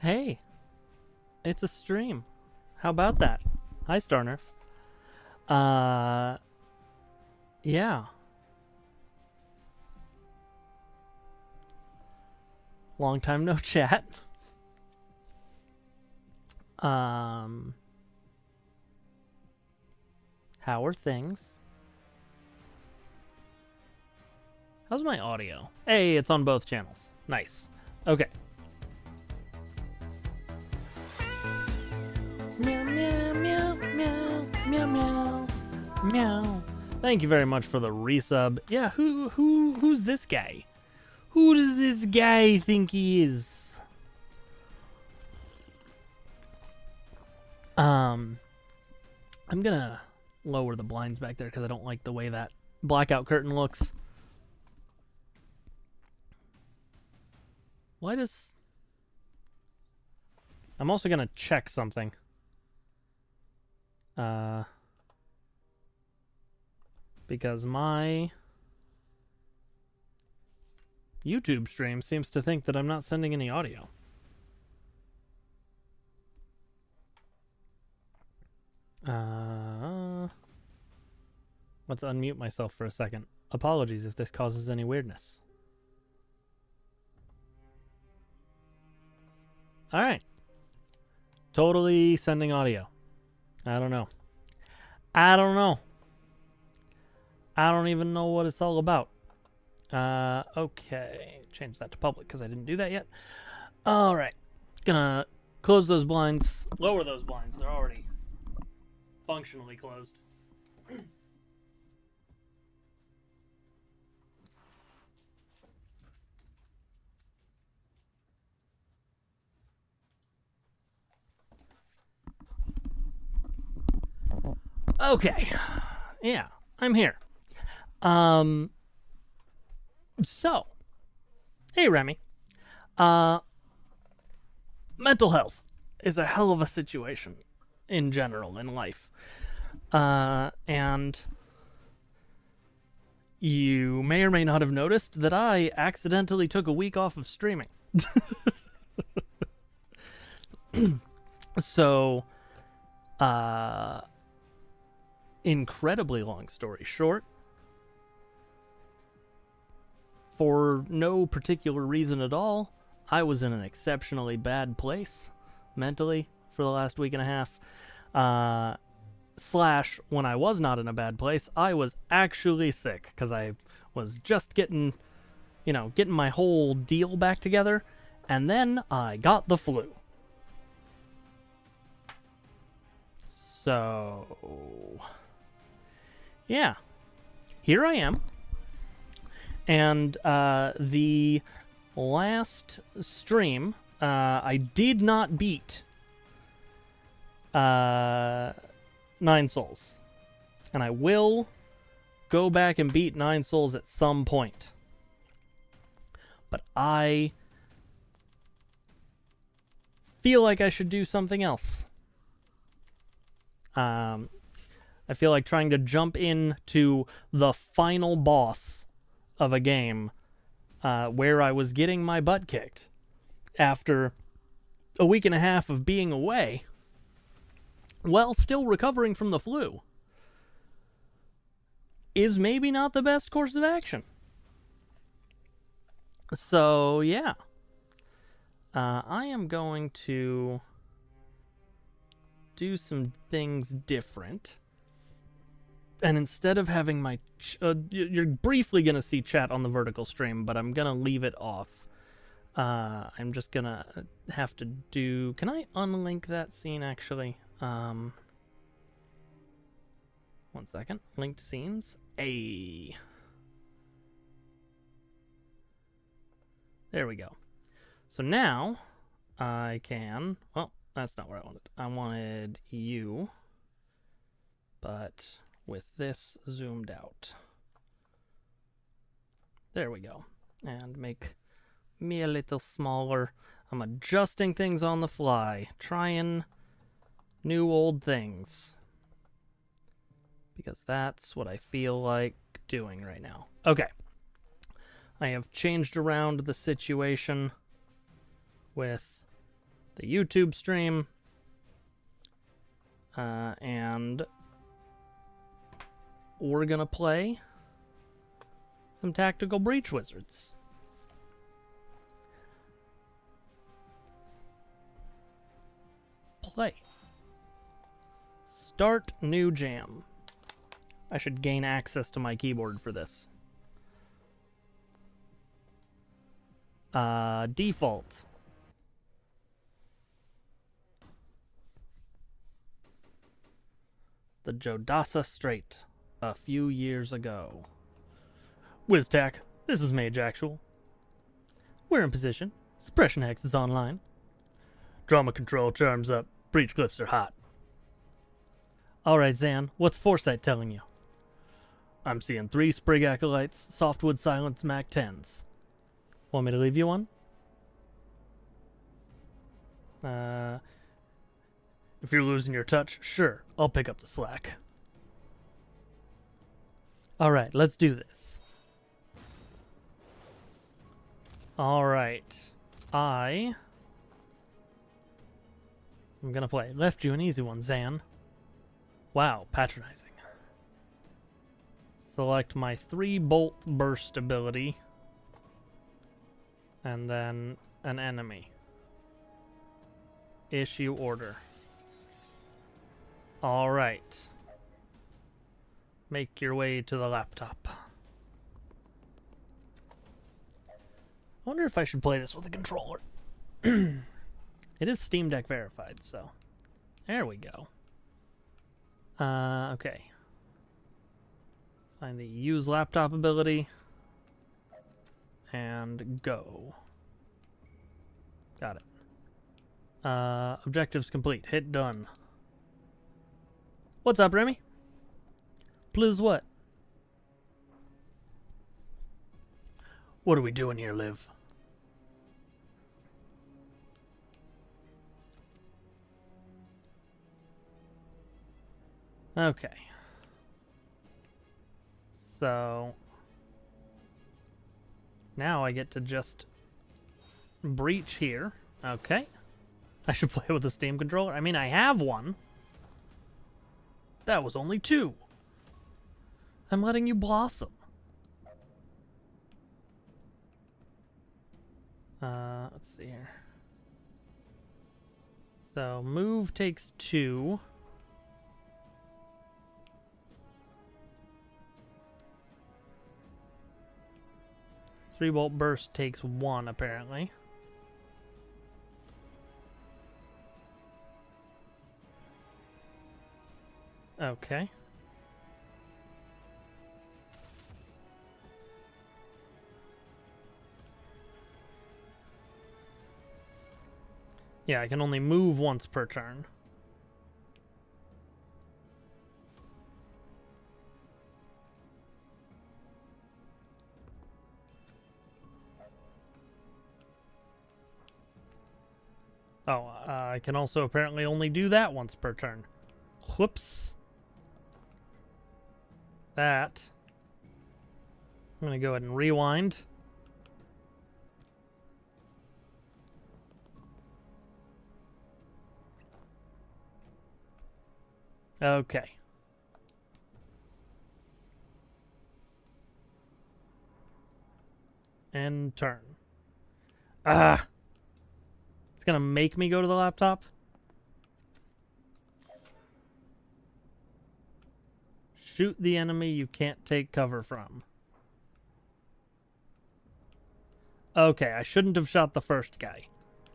Hey, it's a stream. How about that? Hi, Starnerf. Yeah. Long time no chat. How are things? How's my audio? Hey, it's on both channels. Nice. Okay. Meow, meow, meow, meow, meow, meow, meow. Thank you very much for the resub. Yeah, who's this guy? Who does this guy think he is? I'm gonna lower the blinds back there because I don't like the way that blackout curtain looks. Why does... I'm also gonna check something. Because my YouTube stream seems to think that I'm not sending any audio. Let's unmute myself for a second. Apologies if this causes any weirdness. Alright. Totally sending audio. I don't know. I don't even know what it's all about. Okay. Change that to public because I didn't do that yet. Alright. Gonna close those blinds. Lower those blinds. They're already functionally closed. Okay. Yeah, I'm here. So, hey Remy. Mental health is a hell of a situation in general in life. And you may or may not have noticed that I accidentally took a week off of streaming. So, incredibly long story short, for no particular reason at all, I was in an exceptionally bad place mentally for the last week and a half. Slash, when I was not in a bad place, I was actually sick because I was just getting my whole deal back together, and then I got the flu. So, yeah, here I am. And the last stream, I did not beat 9 Souls. And I will go back and beat 9 Souls at some point. But I feel like I should do something else. I feel like trying to jump into the final boss of a game where I was getting my butt kicked after a week and a half of being away while still recovering from the flu is maybe not the best course of action. So, yeah. I am going to do some things different. And instead of having my... you're briefly going to see chat on the vertical stream, but I'm going to leave it off. I'm just going to have to do... Can I unlink that scene, actually? 1 second. Linked scenes. Hey. There we go. So now I can... Well, that's not where I wanted. I wanted you, but with this zoomed out. There we go. And make me a little smaller. I'm adjusting things on the fly. Trying new old things. Because that's what I feel like doing right now. Okay. I have changed around the situation with the YouTube stream. And we're gonna play some Tactical Breach Wizards. Play. Start new jam. I should gain access to my keyboard for this. Default. The Jodasa Strait, a few years ago. WizTac, this is Mage Actual. We're in position. Suppression Hex is online. Drama control, charms up. Breach glyphs are hot. Alright, Zan, what's Foresight telling you? I'm seeing 3 Sprig Acolytes, Softwood Silence Mac 10s. Want me to leave you one? If you're losing your touch, sure, I'll pick up the slack. Alright, let's do this. Alright. I'm gonna play. Left you an easy one, Zan. Wow, patronizing. Select my 3-bolt burst ability. And then an enemy. Issue order. Alright. Make your way to the laptop. I wonder if I should play this with a controller. It is Steam Deck verified, so there we go. Okay. Find the use laptop ability and go. Got it. Objectives complete. Hit done. What's up, Remy? Please what? What are we doing here, Liv? Okay. So now I get to just breach here. Okay. I should play with a Steam controller. I mean, I have one. That was only 2. I'm letting you blossom. Let's see here. So move takes 2. Three-bolt burst takes 1, apparently. Okay. Yeah, I can only move once per turn. Oh, I can also apparently only do that once per turn. Whoops. That. I'm going to go ahead and rewind. Okay. End turn. Ah! It's gonna make me go to the laptop? Shoot the enemy you can't take cover from. Okay, I shouldn't have shot the first guy.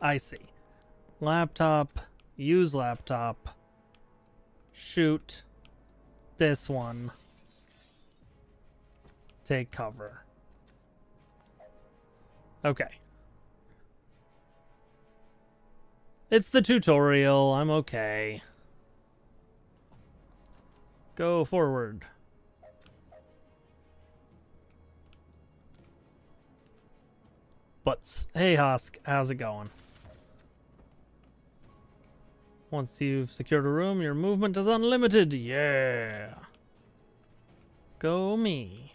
I see. Laptop. Use laptop. Shoot this one. Take cover. Okay. It's the tutorial. I'm okay. Go forward. Butts. Hey, Hosk. How's it going? Once you've secured a room, your movement is unlimited. Yeah. Go me.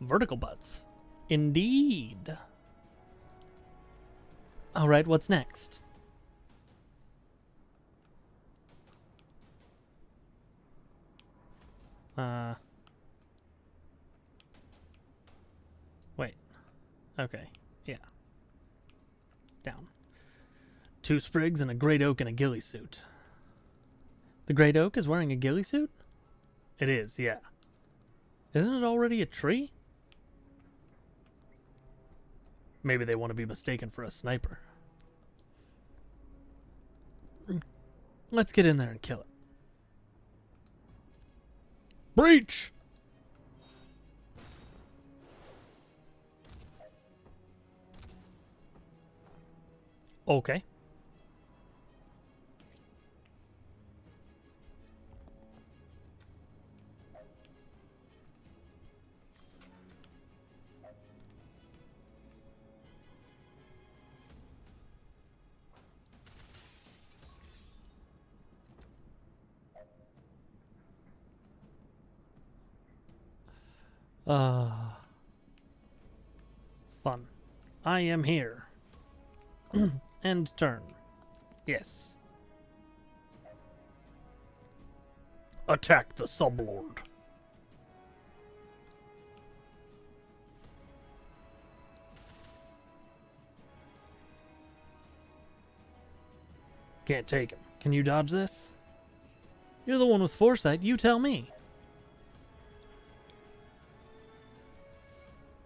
Vertical butts. Indeed. Alright, what's next? Wait. Okay. Yeah. Down. 2 sprigs and a great oak in a ghillie suit. The great oak is wearing a ghillie suit? It is, yeah. Isn't it already a tree? Maybe they want to be mistaken for a sniper. Let's get in there and kill it. Breach! Okay. Fun. I am here. End turn. Yes. Attack the Sublord. Can't take him. Can you dodge this? You're the one with foresight. You tell me.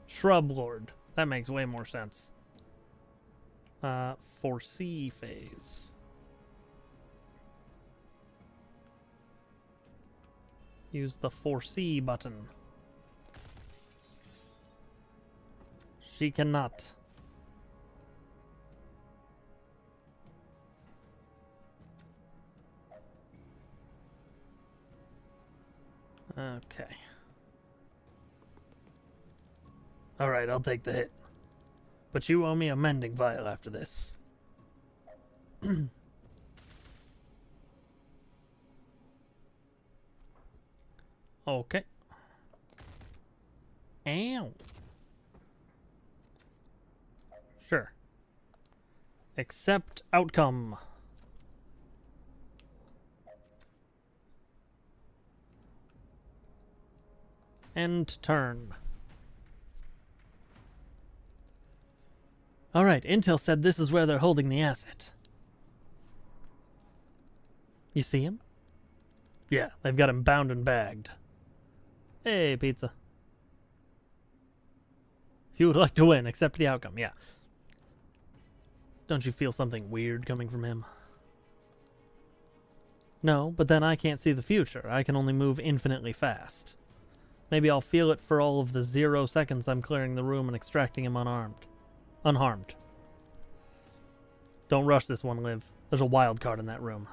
Shrub Lord. That makes way more sense. Foresee phase. Use the foresee button. She cannot. Okay. Alright, I'll take the hit. But you owe me a mending vial after this. Okay. Ow. Sure. Accept outcome. End turn. Alright, Intel said this is where they're holding the asset. You see him? Yeah, they've got him bound and bagged. Hey, pizza. If you would like to win, accept the outcome, yeah. Don't you feel something weird coming from him? No, but then I can't see the future. I can only move infinitely fast. Maybe I'll feel it for all of the 0 seconds I'm clearing the room and extracting him unharmed. Don't rush this one, Liv. There's a wild card in that room.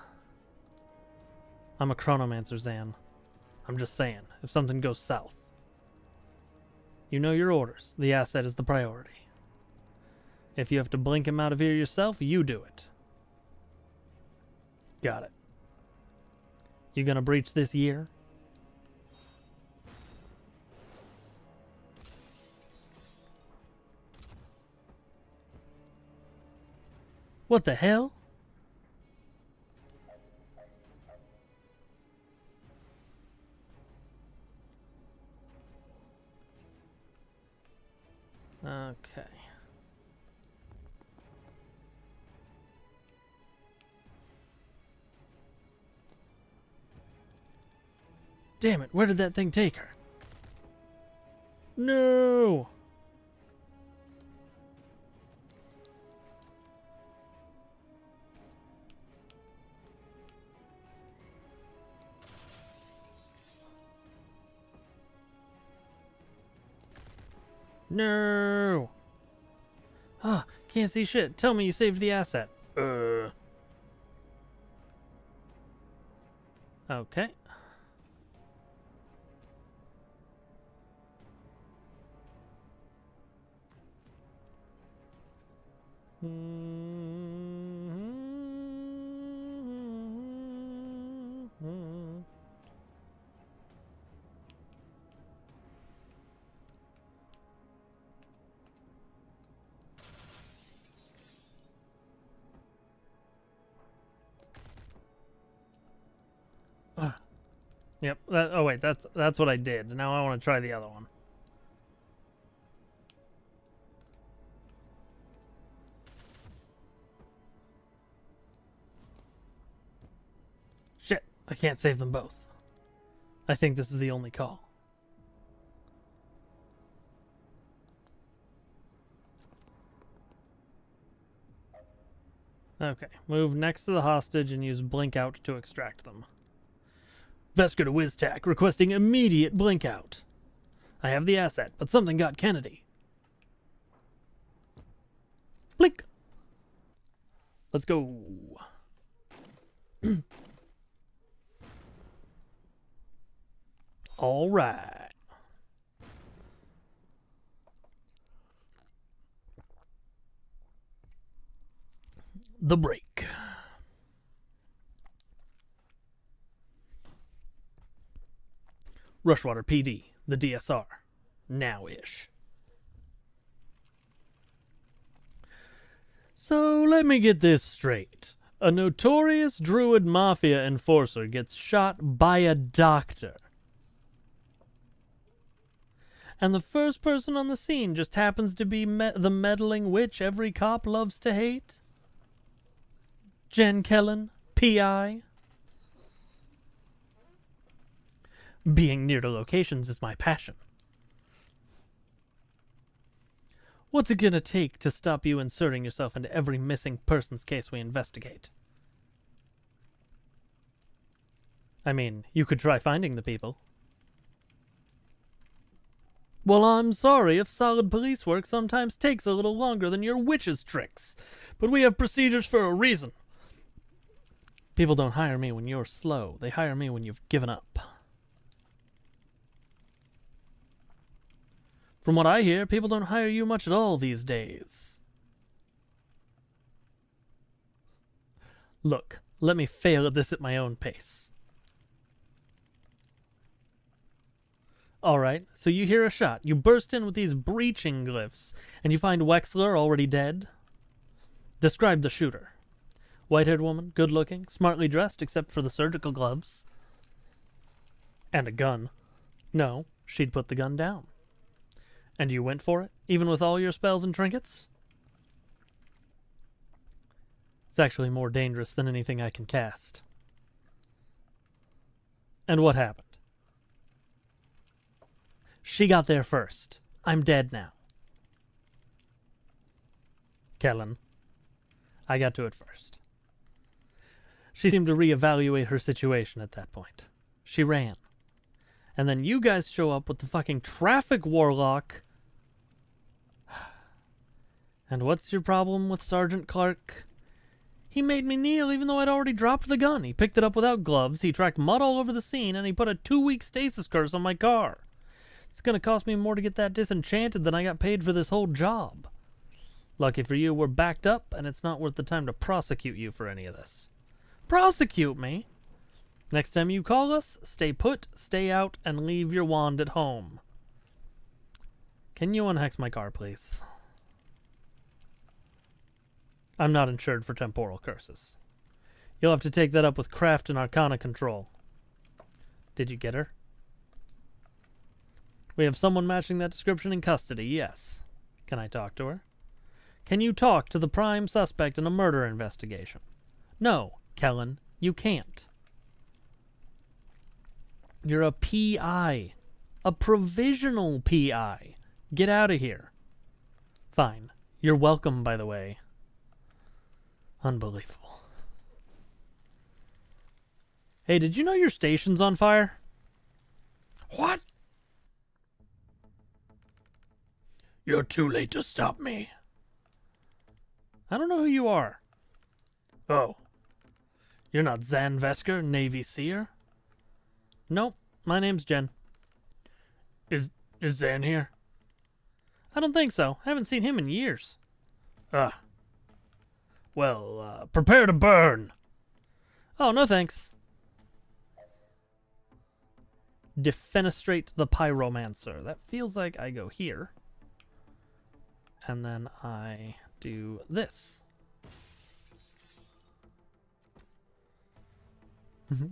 I'm a chronomancer, Zan. I'm just saying, if something goes south. You know your orders. The asset is the priority. If you have to blink him out of here yourself, you do it. Got it. You gonna breach this year? What the hell? Okay. Damn it, where did that thing take her? No! No! Ah, can't see shit. Tell me you saved the asset. Okay. Yep. Oh wait, that's what I did. Now I want to try the other one. Shit, I can't save them both. I think this is the only call. Okay, move next to the hostage and use blink out to extract them. Vesker to WizTac, requesting immediate blink out. I have the asset, but something got Kennedy. Blink. Let's go. All right. The break. Rushwater PD, the DSR. Now-ish. So let me get this straight. A notorious Druid Mafia enforcer gets shot by a doctor. And the first person on the scene just happens to be the meddling witch every cop loves to hate? Jen Kellen, PI. Being near to locations is my passion. What's it gonna take to stop you inserting yourself into every missing persons case we investigate? I mean, you could try finding the people. Well, I'm sorry if solid police work sometimes takes a little longer than your witch's tricks, but we have procedures for a reason. People don't hire me when you're slow. They hire me when you've given up. From what I hear, people don't hire you much at all these days. Look, let me fail at this at my own pace. Alright, so you hear a shot. You burst in with these breaching glyphs, and you find Wexler already dead. Describe the shooter. White-haired woman, good-looking, smartly dressed except for the surgical gloves. And a gun. No, she'd put the gun down. And you went for it, even with all your spells and trinkets? It's actually more dangerous than anything I can cast. And what happened? She got there first. I'm dead now. Kellen. I got to it first. She seemed to reevaluate her situation at that point. She ran. And then you guys show up with the fucking traffic warlock. And what's your problem with Sergeant Clark? He made me kneel even though I'd already dropped the gun. He picked it up without gloves, he tracked mud all over the scene, and he put a 2-week stasis curse on my car. It's gonna cost me more to get that disenchanted than I got paid for this whole job. Lucky for you, we're backed up, and it's not worth the time to prosecute you for any of this. Prosecute me? Next time you call us, stay put, stay out, and leave your wand at home. Can you unhex my car, please? I'm not insured for temporal curses. You'll have to take that up with Craft and Arcana Control. Did you get her? We have someone matching that description in custody, yes. Can I talk to her? Can you talk to the prime suspect in a murder investigation? No, Kellen, you can't. You're a PI. A provisional PI. Get out of here. Fine. You're welcome, by the way. Unbelievable. Hey, did you know your station's on fire? What? You're too late to stop me. I don't know who you are. Oh. You're not Zan Vesker, Navy Seer? Nope, my name's Jen. Is Zan here? I don't think so. I haven't seen him in years. Well, prepare to burn. Oh, no thanks. Defenestrate the Pyromancer. That feels like I go here. And then I do this.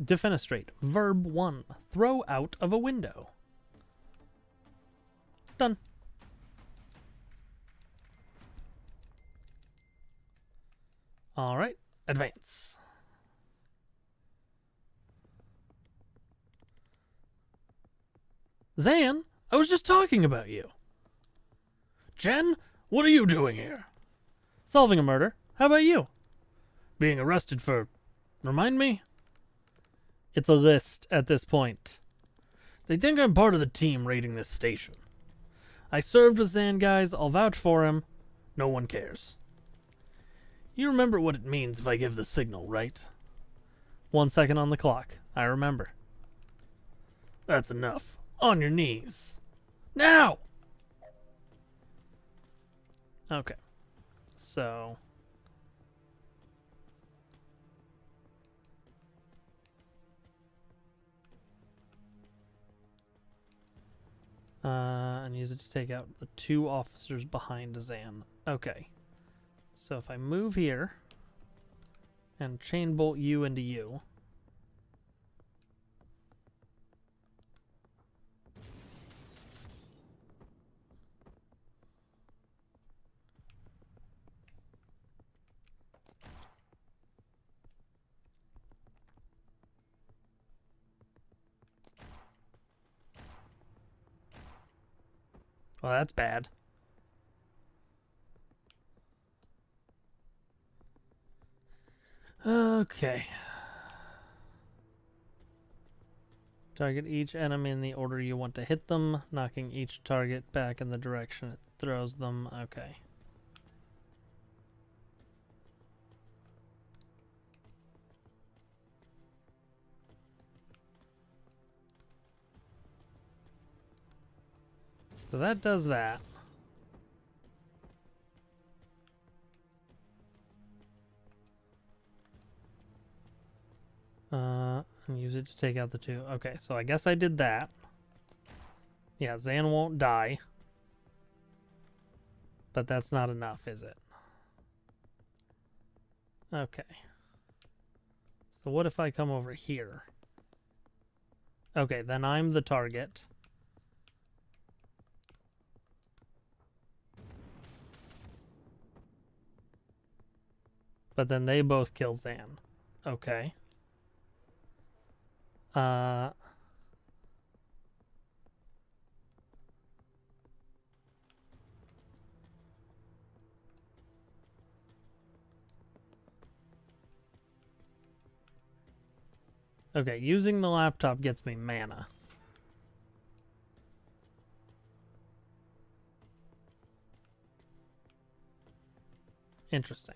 Defenestrate. Verb 1. Throw out of a window. Done. Alright, advance. Zan, I was just talking about you. Jen, what are you doing here? Solving a murder. How about you? Being arrested for... Remind me? It's a list at this point. They think I'm part of the team raiding this station. I served with Zan, guys. I'll vouch for him. No one cares. You remember what it means if I give the signal, right? 1 second on the clock. I remember. That's enough. On your knees. Now! Okay. So... and use it to take out the 2 officers behind Zan. Okay. So if I move here and chain bolt you into you. Well, that's bad. Okay. Target each enemy in the order you want to hit them, knocking each target back in the direction it throws them. Okay. So that does that. And use it to take out the 2. Okay, so I guess I did that. Yeah, Zan won't die. But that's not enough, is it? Okay. So what if I come over here? Okay, then I'm the target. But then they both kill Zan. Okay. Okay, using the laptop gets me mana. Interesting.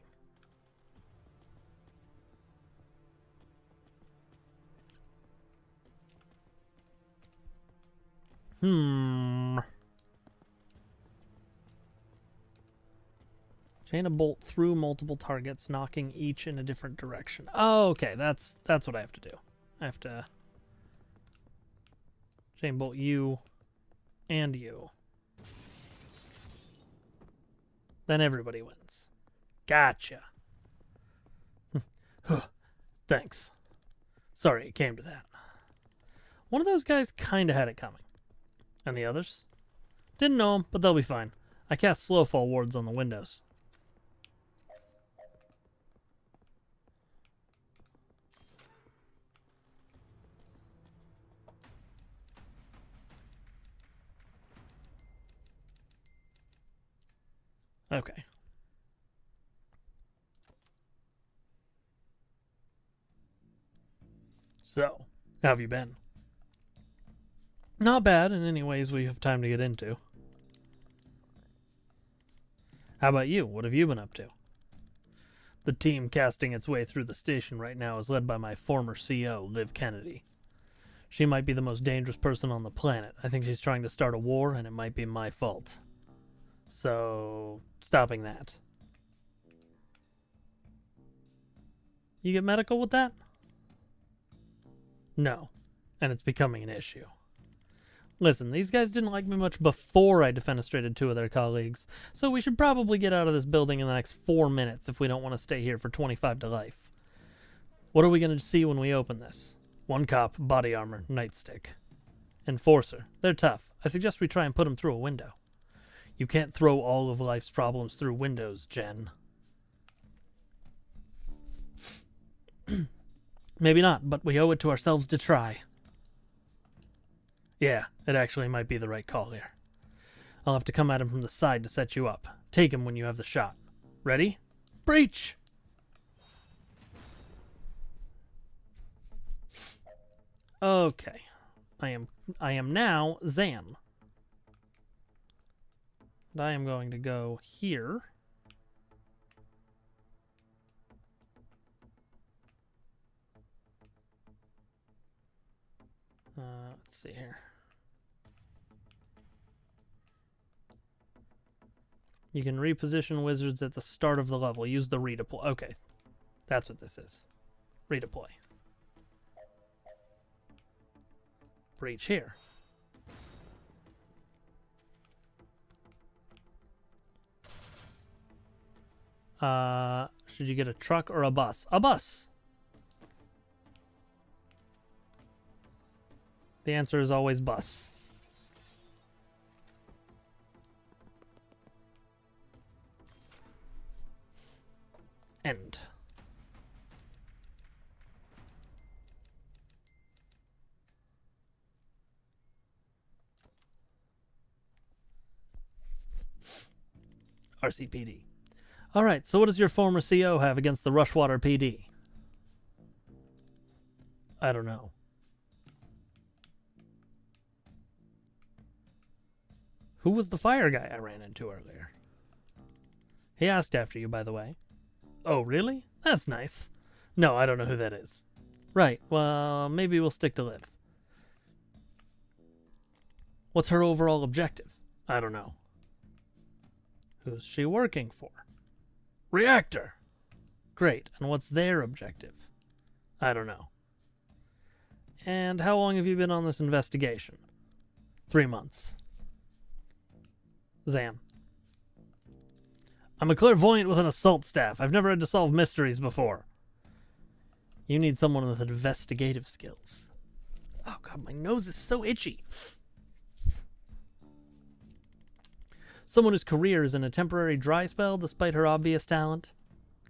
Chain a bolt through multiple targets, knocking each in a different direction. Oh, okay, that's what I have to do. I have to chain bolt you and you. Then everybody wins. Gotcha. Thanks. Sorry it came to that. One of those guys kind of had it coming. And the others? Didn't know them, but they'll be fine. I cast Slowfall wards on the windows. Okay. So, how have you been? Not bad in any ways we have time to get into. How about you? What have you been up to? The team casting its way through the station right now is led by my former CO, Liv Kennedy. She might be the most dangerous person on the planet. I think she's trying to start a war, and it might be my fault. So, stopping that. You get medical with that? No, and it's becoming an issue. Listen, these guys didn't like me much before I defenestrated 2 of their colleagues, so we should probably get out of this building in the next 4 minutes if we don't want to stay here for 25 to life. What are we going to see when we open this? One cop, body armor, nightstick. Enforcer. They're tough. I suggest we try and put them through a window. You can't throw all of life's problems through windows, Jen. Maybe not, but we owe it to ourselves to try. Yeah, it actually might be the right call here. I'll have to come at him from the side to set you up. Take him when you have the shot. Ready? Breach! Okay. I am now Zan. And I am going to go here. Let's see here. You can reposition wizards at the start of the level. Use the redeploy. Okay. That's what this is. Redeploy. Breach here. Should you get a truck or a bus? A bus! The answer is always bus. End. RCPD. Alright, so what does your former CO have against the Rushwater PD? I don't know. Who was the fire guy I ran into earlier? He asked after you, by the way. Oh, really? That's nice. No, I don't know who that is. Right, well, maybe we'll stick to Liv. What's her overall objective? I don't know. Who's she working for? Reactor! Great, and what's their objective? I don't know. And how long have you been on this investigation? 3 months. Zan. I'm a clairvoyant with an assault staff. I've never had to solve mysteries before. You need someone with investigative skills. Oh god, my nose is so itchy. Someone whose career is in a temporary dry spell despite her obvious talent.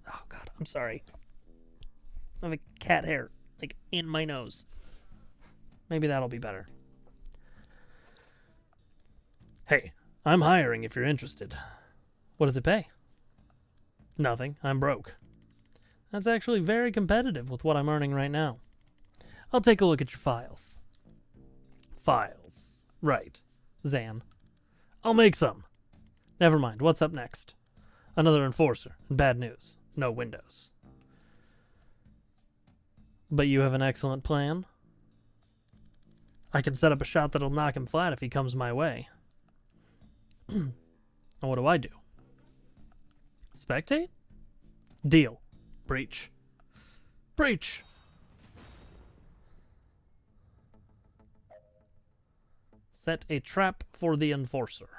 Oh god, I'm sorry. I have a cat hair, like, in my nose. Maybe that'll be better. Hey, I'm hiring if you're interested. What does it pay? Nothing. I'm broke. That's actually very competitive with what I'm earning right now. I'll take a look at your files. Files. Right. Zan. I'll make some. Never mind. What's up next? Another enforcer. And bad news. No windows. But you have an excellent plan? I can set up a shot that'll knock him flat if he comes my way. And what do I do? Spectate? Deal. Breach. Breach! Set a trap for the enforcer.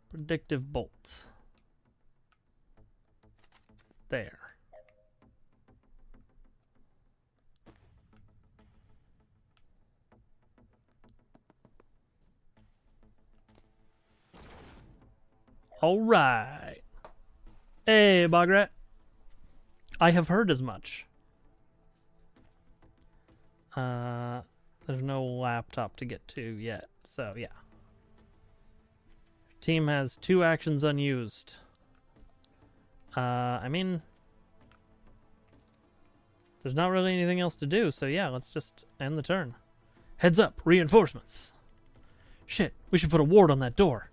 Predictive bolt. There. All right. Hey, Bograt. I have heard as much. There's no laptop to get to yet, so yeah. Team has 2 actions unused. I mean, there's not really anything else to do, so yeah, let's just end the turn. Heads up, reinforcements. Shit, we should put a ward on that door.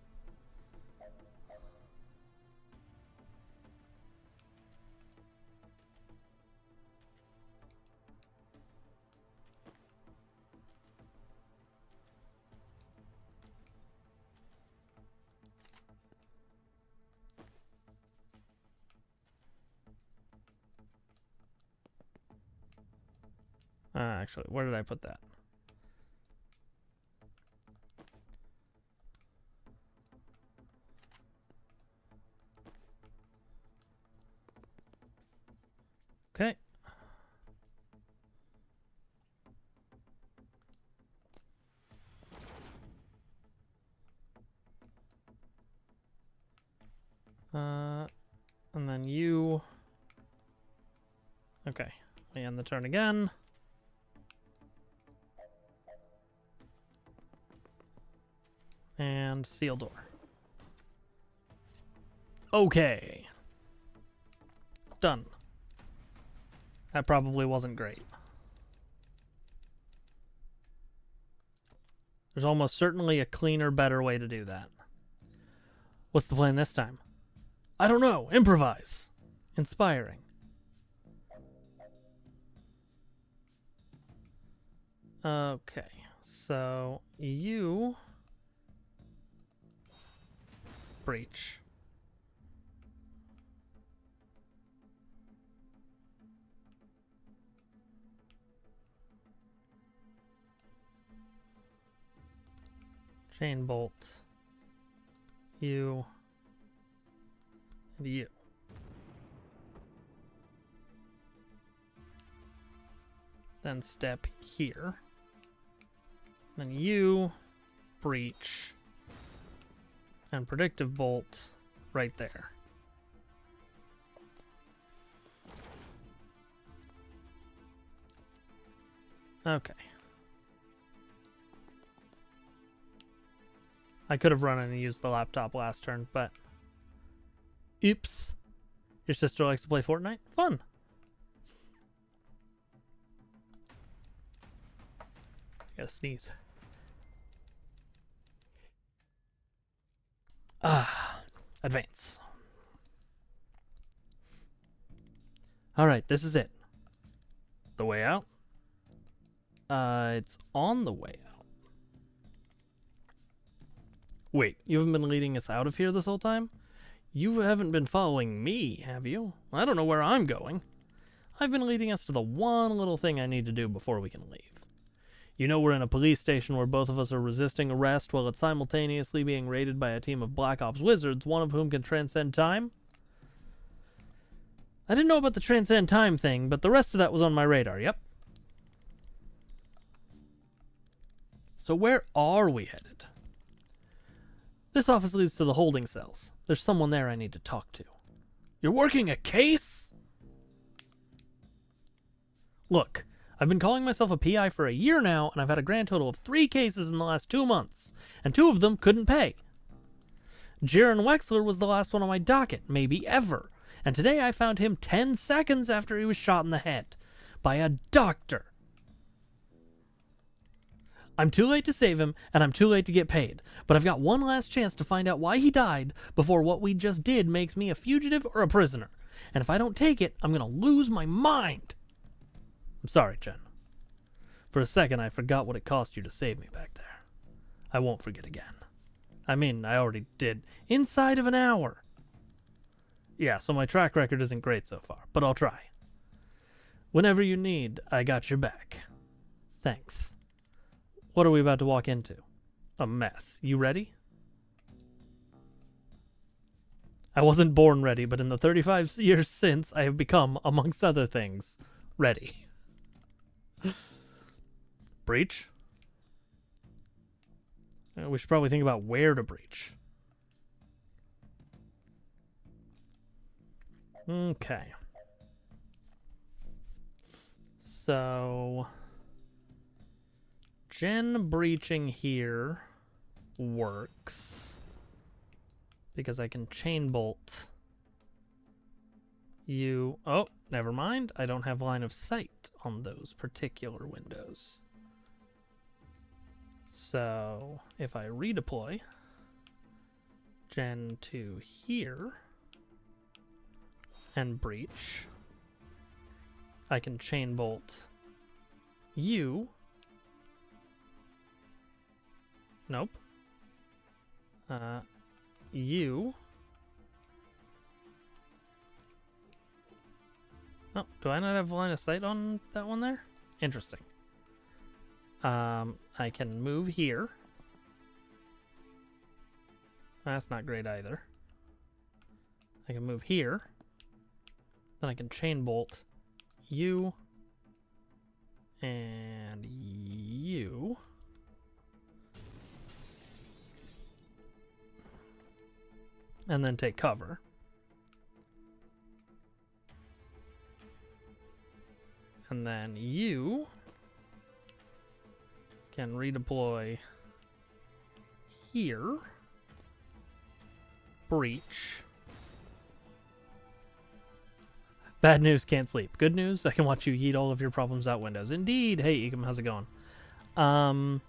Actually, where did I put that? Okay, we end the turn again. And seal door. Okay. Done. That probably wasn't great. There's almost certainly a cleaner, better way to do that. What's the plan this time? I don't know. Improvise. Inspiring. Okay. So, you... breach. Chain bolt. You. And you. Then step here. Then you. Breach. And predictive bolt right there. Okay. I could have run in and used the laptop last turn, but... Oops. Your sister likes to play Fortnite? Fun. I gotta sneeze. Advance. Alright, this is it. The way out? It's on the way out. Wait, you haven't been leading us out of here this whole time? You haven't been following me, have you? I don't know where I'm going. I've been leading us to the one little thing I need to do before we can leave. You know we're in a police station where both of us are resisting arrest while it's simultaneously being raided by a team of Black Ops wizards, one of whom can transcend time? I didn't know about the transcend time thing, but the rest of that was on my radar, yep. So where are we headed? This office leads to the holding cells. There's someone there I need to talk to. You're working a case? Look, I've been calling myself a PI for a year now, and I've had a grand total of 3 cases in the last 2 months, and 2 of them couldn't pay. Jaron Wexler was the last one on my docket, maybe ever, and today I found him 10 seconds after he was shot in the head by a doctor. I'm too late to save him, and I'm too late to get paid, but I've got one last chance to find out why he died before what we just did makes me a fugitive or a prisoner, and if I don't take it, I'm gonna lose my mind. I'm sorry, Jen. For a second, I forgot what it cost you to save me back there. I won't forget again. I mean, I already did. Inside of an hour. Yeah, so my track record isn't great so far, but I'll try. Whenever you need, I got your back. Thanks. What are we about to walk into? A mess. You ready? I wasn't born ready, but in the 35 years since, I have become, amongst other things, ready. Breach? We should probably think about where to breach. Okay. So... Jen breaching here works because I can chain bolt you. Oh, never mind. I don't have line of sight on those particular windows. So if I redeploy Jen to here and breach, I can chain bolt you. Nope. You. Oh, do I not have line of sight on that one there? Interesting. I can move here. That's not great either. I can move here. Then I can chain bolt you and you. And then take cover. then you can redeploy here. Breach. Bad news, can't sleep. Good news, I can watch you yeet all of your problems out windows. Indeed. Hey, Ecom, how's it going? So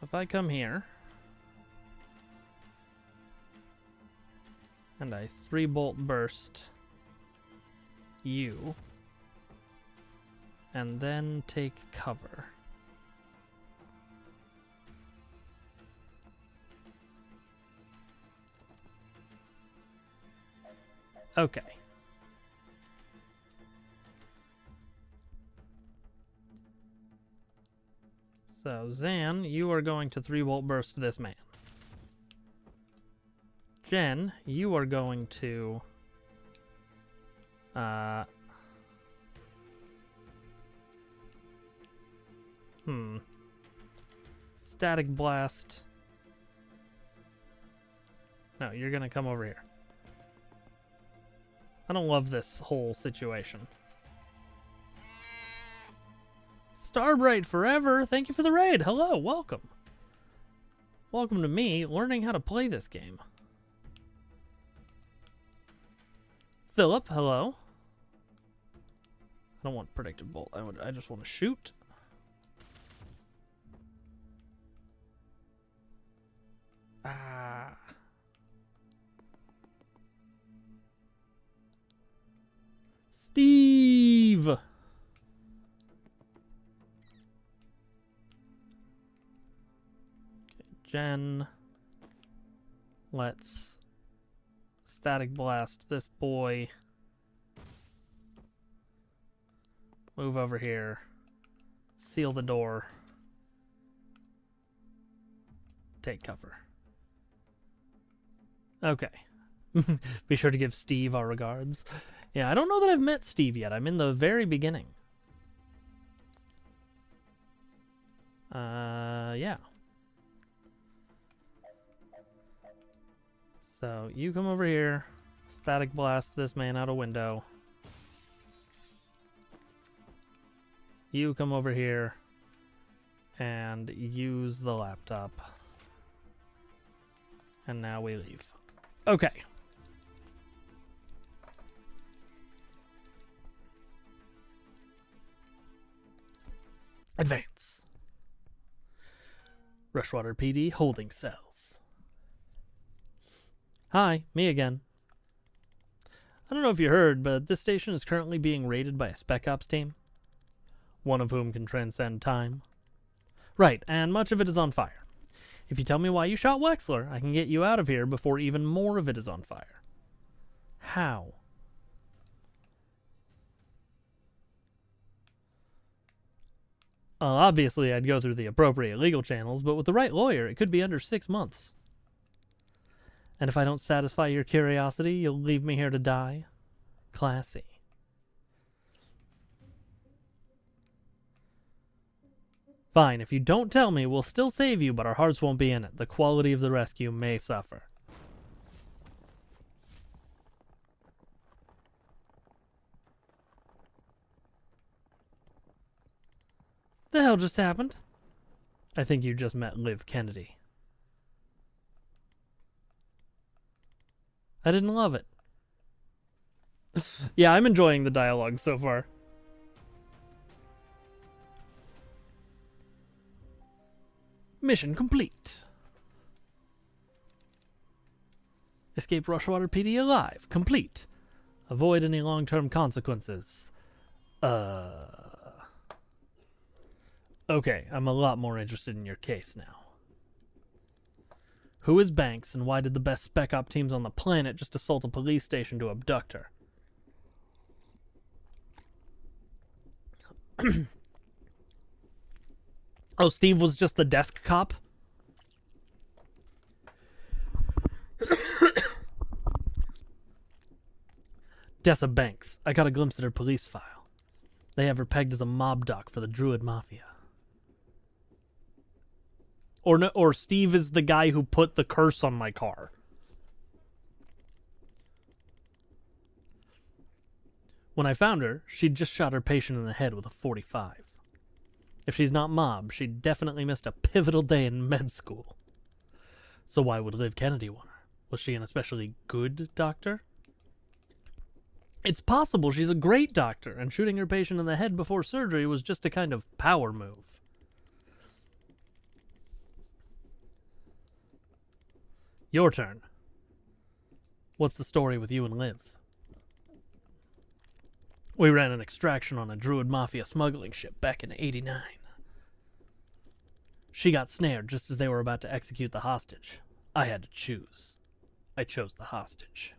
if I come here and I 3-bolt burst you and then take cover. Okay. So, Zan, you are going to 3-bolt burst this man. Jen, you are going to... Static Blast. No, you're going to come over here. I don't love this whole situation. Starbright forever, thank you for the raid. Hello, welcome. Welcome to me learning how to play this game. Philip, hello. I don't want predicted bolt. I just want to shoot. Steve. Okay, Jen. Let's static blast this boy. Move over here. Seal the door. Take cover. Okay. Be sure to give Steve our regards. Yeah, I don't know that I've met Steve yet. I'm in the very beginning. Yeah. So, you come over here. Static blast this man out a window. You come over here and use the laptop. And now we leave. Okay. Advance. Rushwater PD holding cells. Hi, me again. I don't know if you heard, but this station is currently being raided by a Spec Ops team. One of whom can transcend time. Right, and much of it is on fire. If you tell me why you shot Wexler, I can get you out of here before even more of it is on fire. How? Obviously, I'd go through the appropriate legal channels, but with the right lawyer, it could be under 6 months. And if I don't satisfy your curiosity, you'll leave me here to die? Classy. Fine, if you don't tell me, we'll still save you, but our hearts won't be in it. The quality of the rescue may suffer. The hell just happened? I think you just met Liv Kennedy. I didn't love it. Yeah, I'm enjoying the dialogue so far. Mission complete. Escape Rushwater PD alive. Complete. Avoid any long-term consequences. Okay, I'm a lot more interested in your case now. Who is Banks, and why did the best Spec Op teams on the planet just assault a police station to abduct her? Oh, Steve was just the desk cop? Dessa Banks. I got a glimpse at her police file. They have her pegged as a mob doc for the Druid Mafia. Or Steve is the guy who put the curse on my car. When I found her, she'd just shot her patient in the head with a .45. If she's not mob, she definitely missed a pivotal day in med school. So why would Liv Kennedy want her? Was she an especially good doctor? It's possible she's a great doctor, and shooting her patient in the head before surgery was just a kind of power move. Your turn. What's the story with you and Liv? We ran an extraction on a Druid Mafia smuggling ship back in '89. She got snared just as they were about to execute the hostage. I had to choose. I chose the hostage.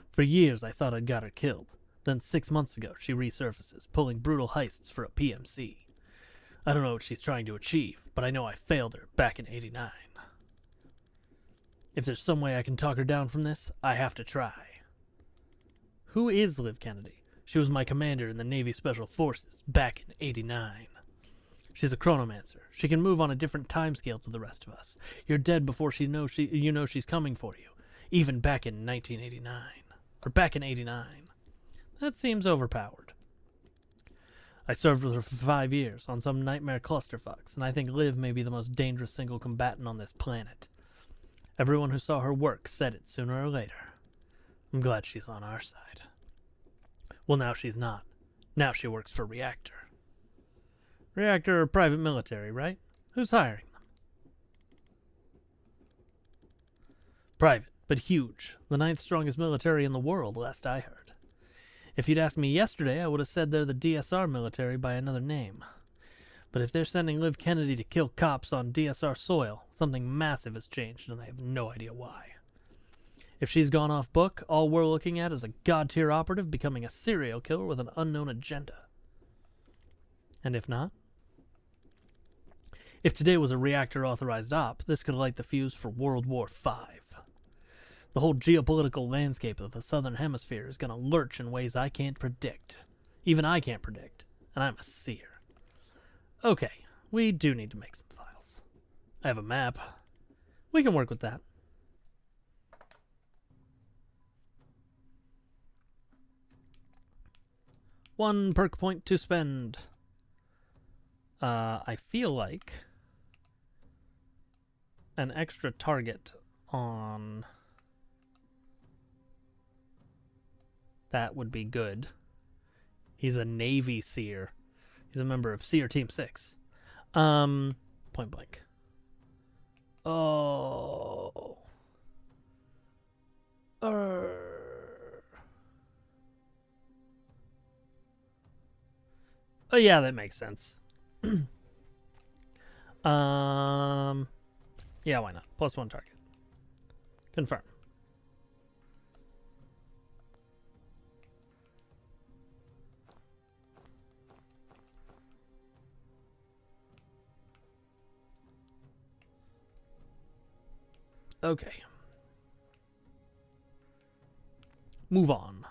For years I thought I'd got her killed. Then 6 months ago she resurfaces, pulling brutal heists for a PMC. I don't know what she's trying to achieve, but I know I failed her back in '89. If there's some way I can talk her down from this, I have to try. Who is Liv Kennedy? She was my commander in the Navy Special Forces back in '89. She's a chronomancer. She can move on a different timescale to the rest of us. You're dead before you know she's coming for you, even back in 1989. Or back in '89. That seems overpowered. I served with her for 5 years on some nightmare clusterfucks, and I think Liv may be the most dangerous single combatant on this planet. Everyone who saw her work said it sooner or later. I'm glad she's on our side. Well, now she's not. Now she works for Reactor. Reactor are private military, right? Who's hiring them? Private, but huge. The 9th strongest military in the world, last I heard. If you'd asked me yesterday, I would have said they're the DSR military by another name. But if they're sending Liv Kennedy to kill cops on DSR soil, something massive has changed, and I have no idea why. If she's gone off book, all we're looking at is a god-tier operative becoming a serial killer with an unknown agenda. And if not? If today was a Reactor-authorized op, this could light the fuse for World War V. The whole geopolitical landscape of the Southern Hemisphere is going to lurch in ways I can't predict. Even I can't predict, and I'm a seer. Okay, we do need to make some files. I have a map. We can work with that. One perk point to spend. I feel like an extra target on that would be good. He's a Navy Seer. He's a member of Seer Team 6. Point blank. Oh. Oh yeah, that makes sense. Yeah, why not? +1 target. Confirm. Okay. Move on.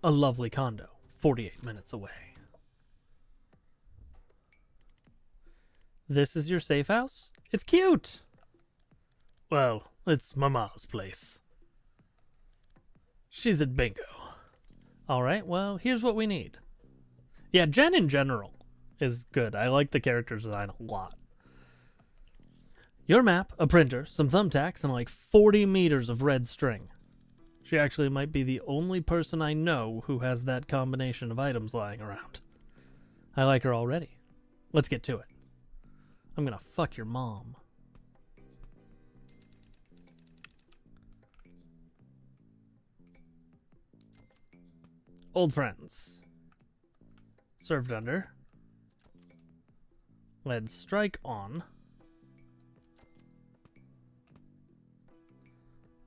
A lovely condo, 48 minutes away. This is your safe house? It's cute! Well, it's Mama's place. She's at bingo. Alright, well, here's what we need. Yeah, Jen in general is good. I like the character design a lot. Your map, a printer, some thumbtacks, and like 40 meters of red string. She actually might be the only person I know who has that combination of items lying around. I like her already. Let's get to it. I'm gonna fuck your mom. Old friends. Served under. Led strike on.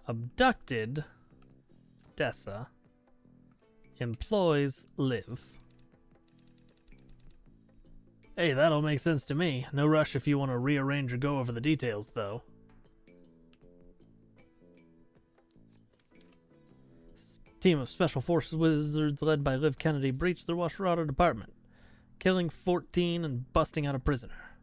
Abducted Dessa. Employs Liv. Hey, that'll make sense to me. No rush if you want to rearrange or go over the details, though. Team of Special Forces wizards led by Liv Kennedy breached the Washrada department, killing 14 and busting out a prisoner.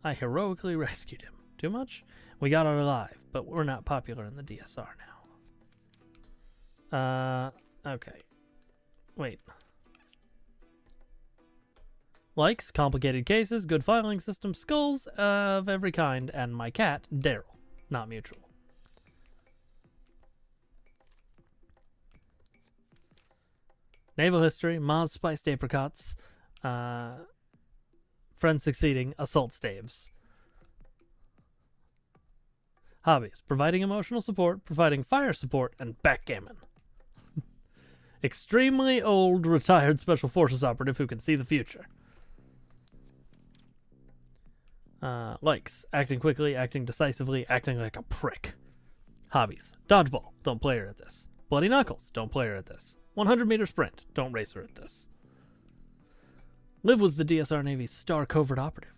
I heroically rescued him. Too much? We got out alive, but we're not popular in the DSR now. Okay. Wait. Likes, complicated cases, good filing system, skulls of every kind, and my cat, Daryl. Not mutual. Naval history, Maz spiced apricots, friends succeeding, assault staves. Hobbies, providing emotional support, providing fire support, and backgammon. Extremely old, retired Special Forces operative who can see the future. Likes, acting quickly, acting decisively, acting like a prick. Hobbies, dodgeball, don't play her at this. Bloody knuckles, don't play her at this. 100-meter sprint, don't race her at this. Liv was the DSR Navy's star covert operative.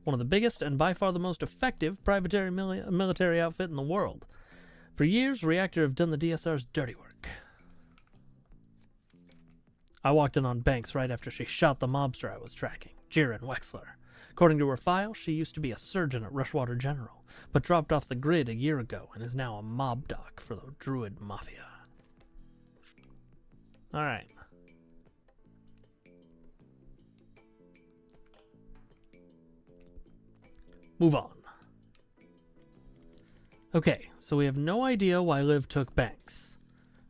One of the biggest and by far the most effective privateer military outfit in the world. For years, Reactor have done the DSR's dirty work. I walked in on Banks right after she shot the mobster I was tracking, Jiren Wexler. According to her file, she used to be a surgeon at Rushwater General, but dropped off the grid a year ago and is now a mob doc for the Druid Mafia. Alright. Move on. Okay, so we have no idea why Liv took Banks.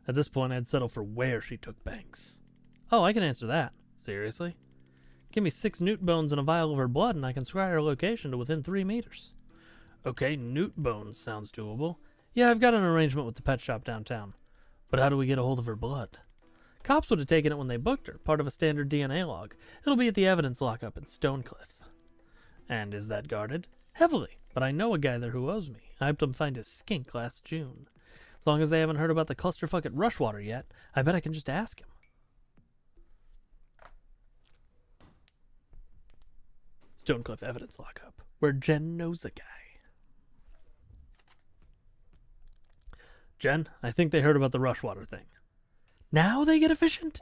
At this point, I'd settle for where she took Banks. Oh, I can answer that. Seriously? Give me 6 newt bones and a vial of her blood, and I can scry her location to within 3 meters. Okay, newt bones sounds doable. Yeah, I've got an arrangement with the pet shop downtown. But how do we get a hold of her blood? Cops would have taken it when they booked her, part of a standard DNA log. It'll be at the evidence lockup in Stonecliff. And is that guarded? Heavily, but I know a guy there who owes me. I helped him find his skink last June. As long as they haven't heard about the clusterfuck at Rushwater yet, I bet I can just ask him. Stonecliff evidence lockup, where Jen knows a guy. Jen, I think they heard about the Rushwater thing. Now they get efficient?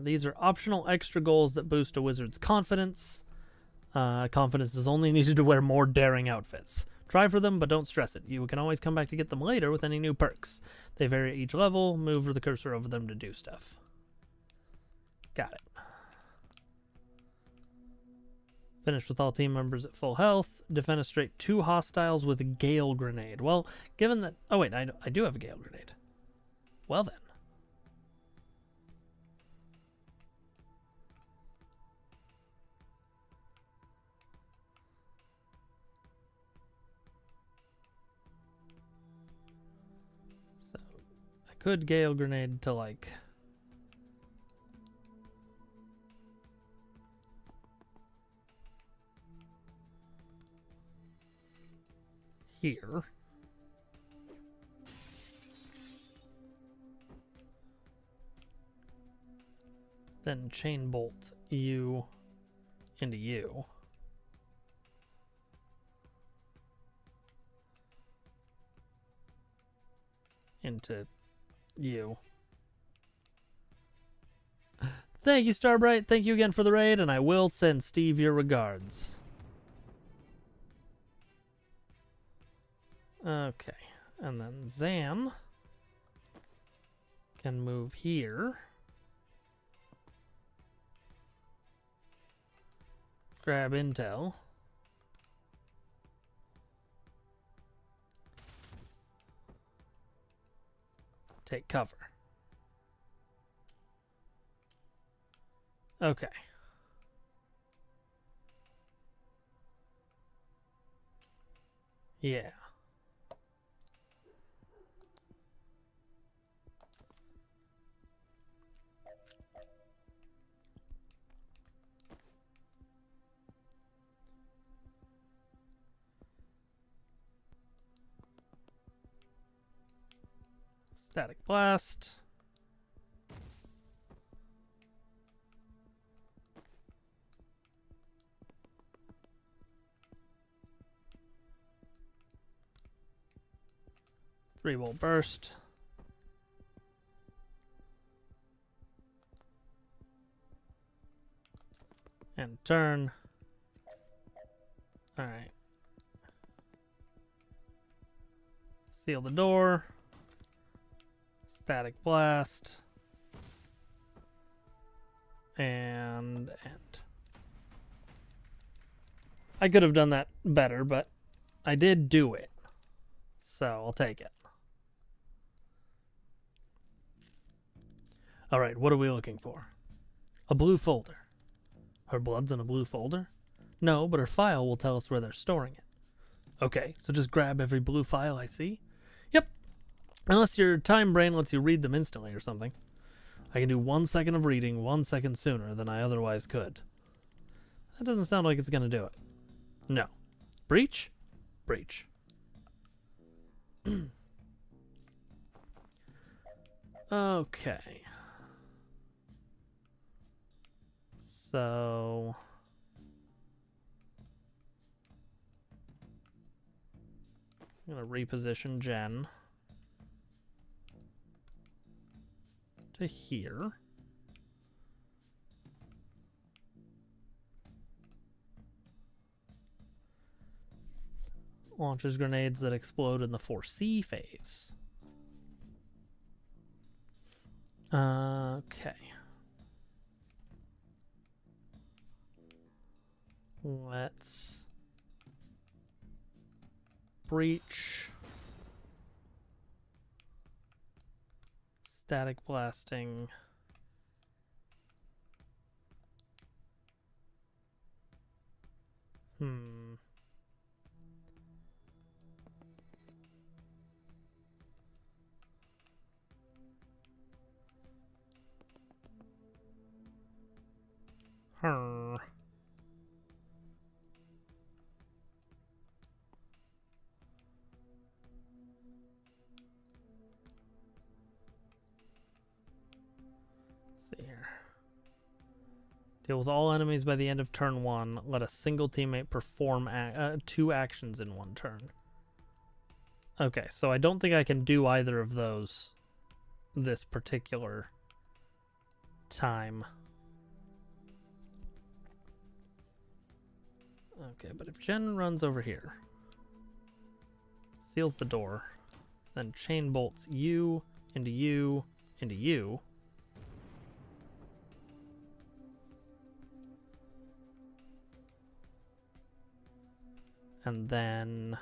These are optional extra goals that boost a wizard's confidence. Confidence is only needed to wear more daring outfits. Try for them, but don't stress it. You can always come back to get them later with any new perks. They vary at each level. Move the cursor over them to do stuff. Got it. Finish with all team members at full health. Defenestrate 2 hostiles with a Gale Grenade. Well, given that... Oh, wait, I do have a Gale Grenade. Well, then. So, I could Gale Grenade to, like... here. Then chain bolt you into you. Into you. Thank you, Starbright. Thank you again for the raid, and I will send Steve your regards. Okay, and then Zan can move here. Grab intel. Take cover. Okay. Yeah. Static blast. Three-bolt burst. And turn. Alright. Seal the door. Static blast. And end. I could have done that better, but I did do it. So I'll take it. Alright, what are we looking for? A blue folder. Her blood's in a blue folder? No, but her file will tell us where they're storing it. Okay, so just grab every blue file I see? Yep. Unless your time brain lets you read them instantly or something. I can do 1 second of reading 1 second sooner than I otherwise could. That doesn't sound like it's going to do it. No. Breach? Breach. Okay. So... I'm going to reposition Jen to here. Launches grenades that explode in the 4C phase. Okay. Let's breach. Static blasting. Her. See here. Deal with all enemies by the end of turn 1. Let a single teammate perform 2 actions in 1 turn. Okay, so I don't think I can do either of those this particular time. Okay, but if Jen runs over here, seals the door, then chain bolts you into you into you, and then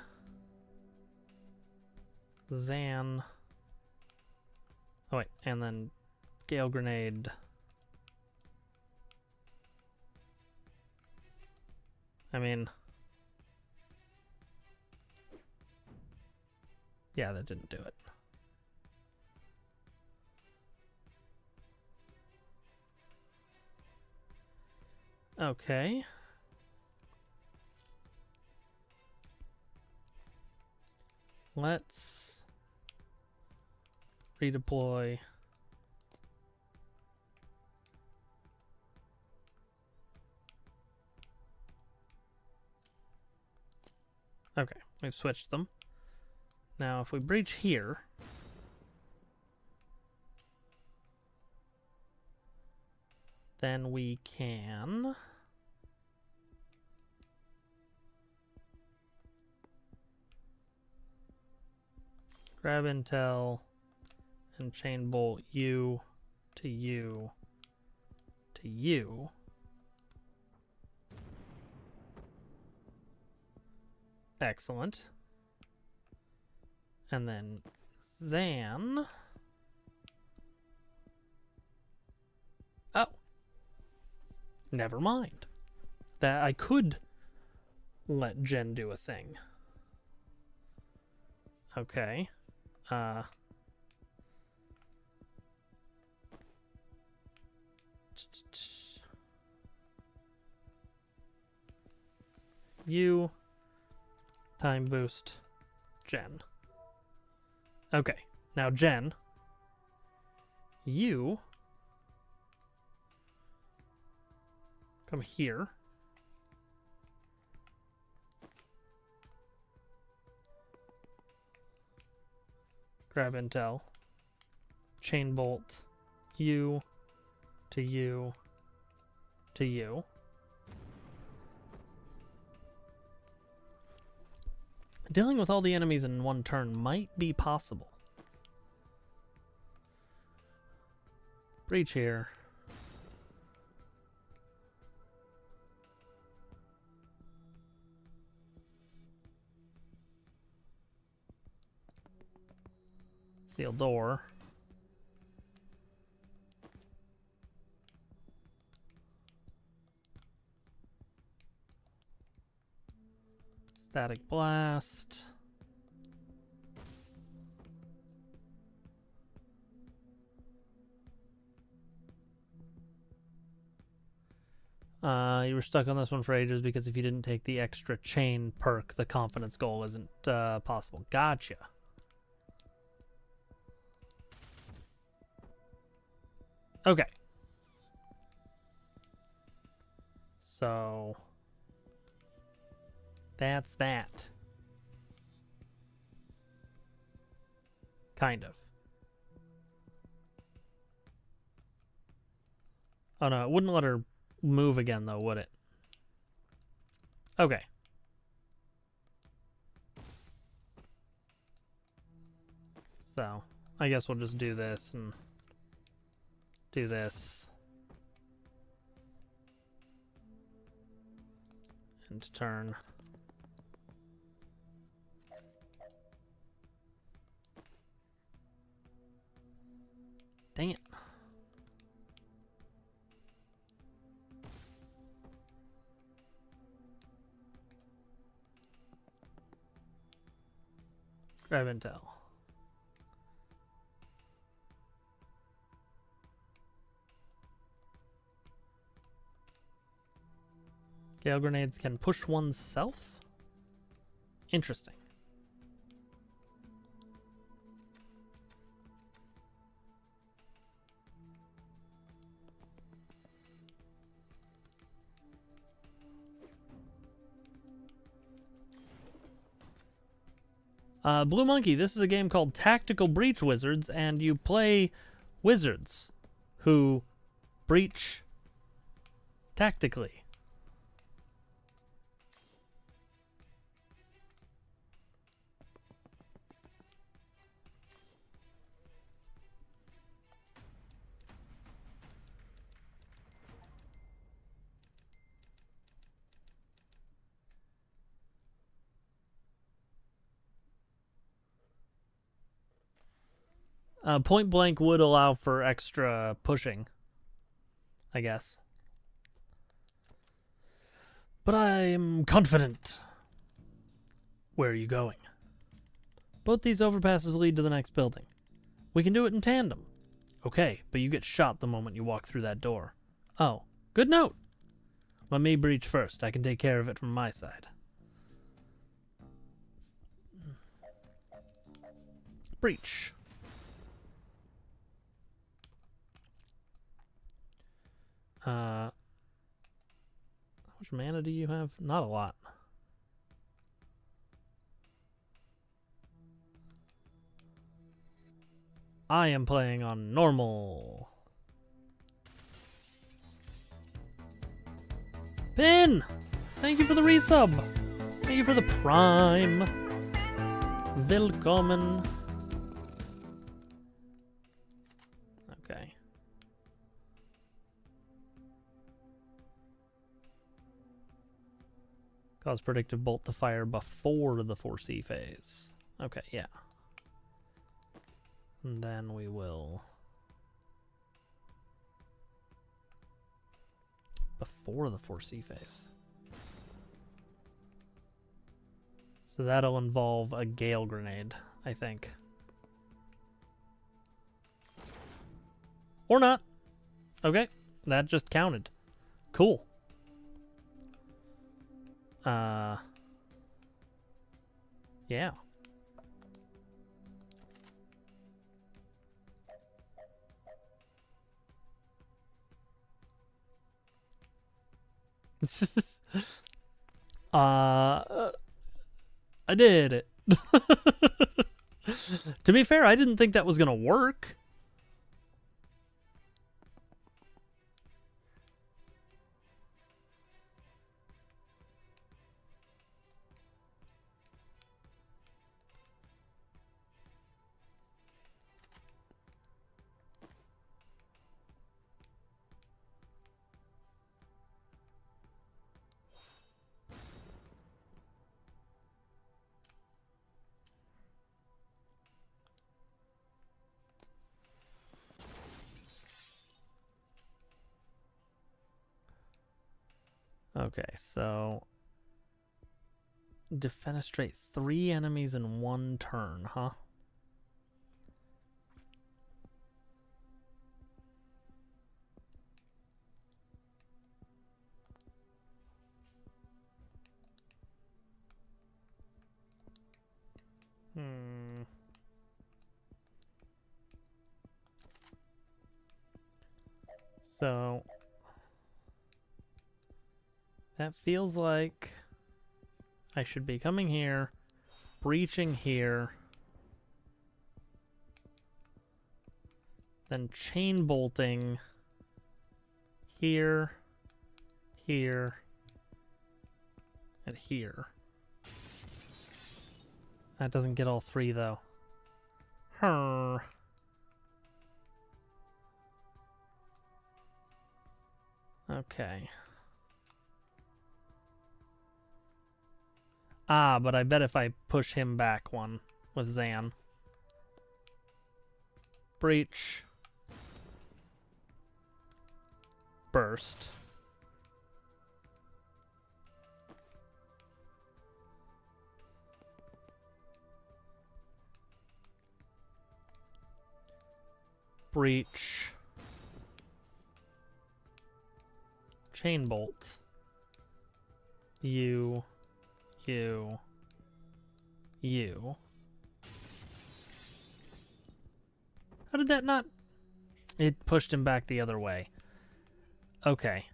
Zan. Oh wait, and then Gale Grenade. I mean, yeah, that didn't do it. Okay. Let's redeploy. Okay, we've switched them. Now, if we breach here, then we can grab intel and chain bolt you to you to you. Excellent. And then Zan. Oh. Never mind. That I could let Jen do a thing. Okay. You time boost Jen. Okay, now Jen, you come here. Grab intel. Chain bolt you to you to you. Dealing with all the enemies in one turn might be possible. Breach here. Steel door. Static blast. You were stuck on this one for ages because if you didn't take the extra chain perk, the confidence goal isn't possible. Gotcha. Okay. So that's that. Kind of. Oh no, it wouldn't let her move again though, would it? Okay. So, I guess we'll just do this and do this. And turn. Dang it. Grab intel. Gale grenades can push oneself? Interesting. Blue Monkey, this is a game called Tactical Breach Wizards, and you play wizards who breach tactically. Point blank would allow for extra pushing, I guess. But I'm confident. Where are you going? Both these overpasses lead to the next building. We can do it in tandem. Okay, but you get shot the moment you walk through that door. Oh, good note. Let me breach first. I can take care of it from my side. Breach. How much mana do you have? Not a lot. I am playing on normal. Pin! Thank you for the resub. Thank you for the prime. Willkommen. Okay. Cause predictive bolt to fire before the 4C phase. Okay, yeah. And then we will... Before the 4C phase. So that'll involve a Gale Grenade, I think. Or not. Okay, that just counted. Cool. Yeah. I did it. To be fair, I didn't think that was gonna work. Okay, so defenestrate 3 enemies in 1 turn, huh? So that feels like I should be coming here, breaching here, then chain bolting here, here, and here. That doesn't get all 3 though. Okay. Ah, but I bet if I push him back one with Zan. Breach. Burst. Breach. Chain bolt. You. How did that not? It pushed him back the other way. Okay.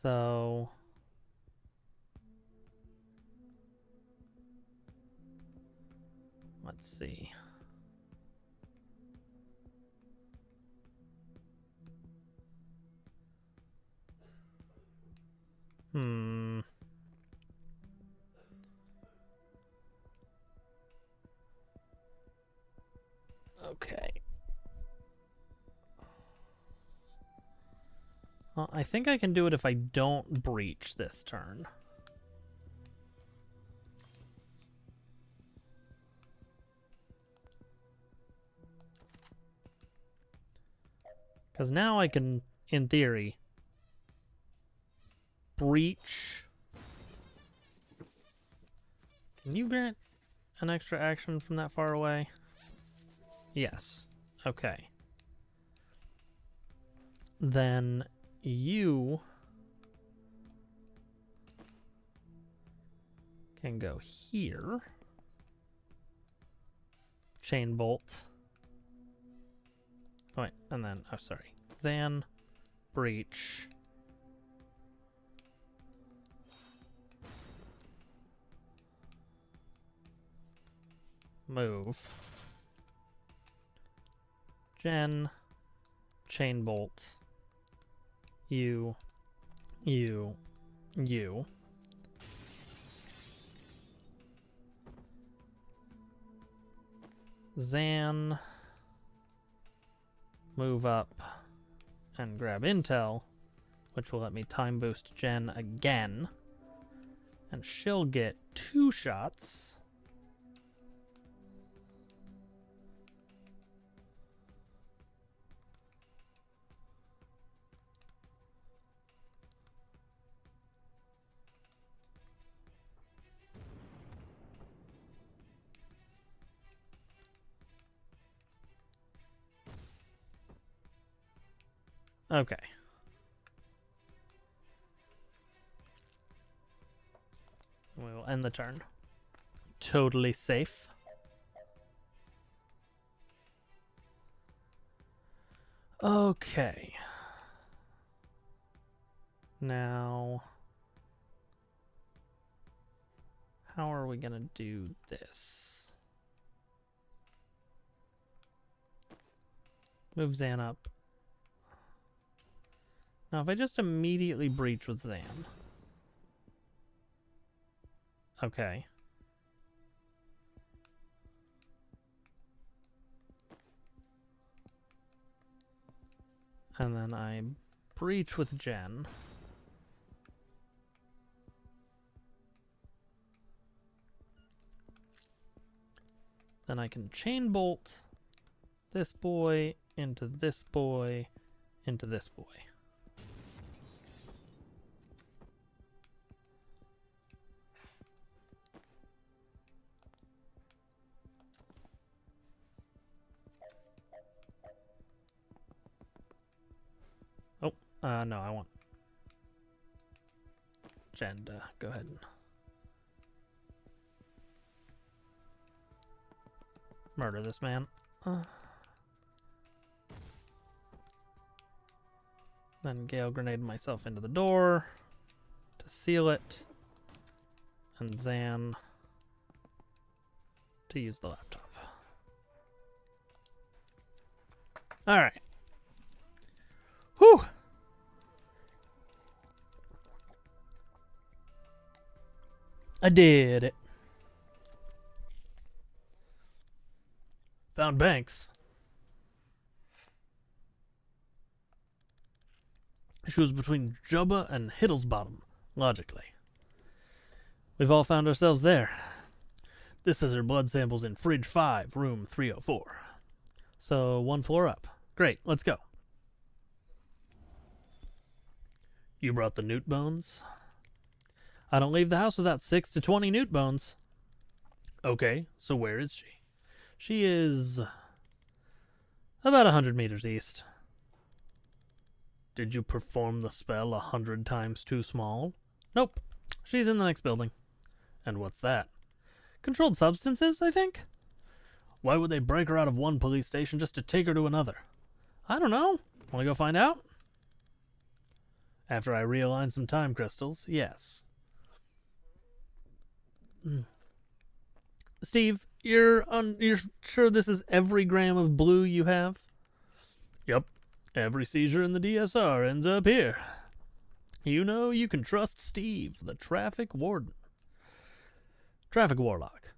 So let's see. Okay. Well, I think I can do it if I don't breach this turn. Because now I can, in theory, breach. Can you grant an extra action from that far away? Yes. Okay. Then you can go here. Chain bolt. Oh, wait, and then, oh, sorry. Zan, breach. Move. Jen, chain bolt. You. Zan, move up and grab intel, which will let me time boost Jen again. And she'll get 2 shots. Okay. We will end the turn. Totally safe. Okay. Now, how are we gonna do this? Move Zan up. Now, if I just immediately breach with Zan. Okay. And then I breach with Jen. Then I can chain bolt this boy into this boy into this boy. No, I want Jen to go ahead and murder this man. Then Gale grenade myself into the door to seal it. And Zan to use the laptop. Alright. Whew! I did it. Found Banks. She was between Jubba and Hiddlesbottom, logically. We've all found ourselves there. This is her blood samples in Fridge 5, room 304. So, one floor up. Great, let's go. You brought the newt bones? I don't leave the house without 6 to 20 newt bones. Okay, so where is she? She is about 100 meters east. Did you perform the spell 100 times too small? Nope. She's in the next building. And what's that? Controlled substances, I think? Why would they break her out of one police station just to take her to another? I don't know. Want to go find out? After I realign some time crystals, yes. Steve, you're sure this is every gram of blue you have? Yep. Every seizure in the DSR ends up here. You know, you can trust Steve, the traffic warden. Traffic warlock.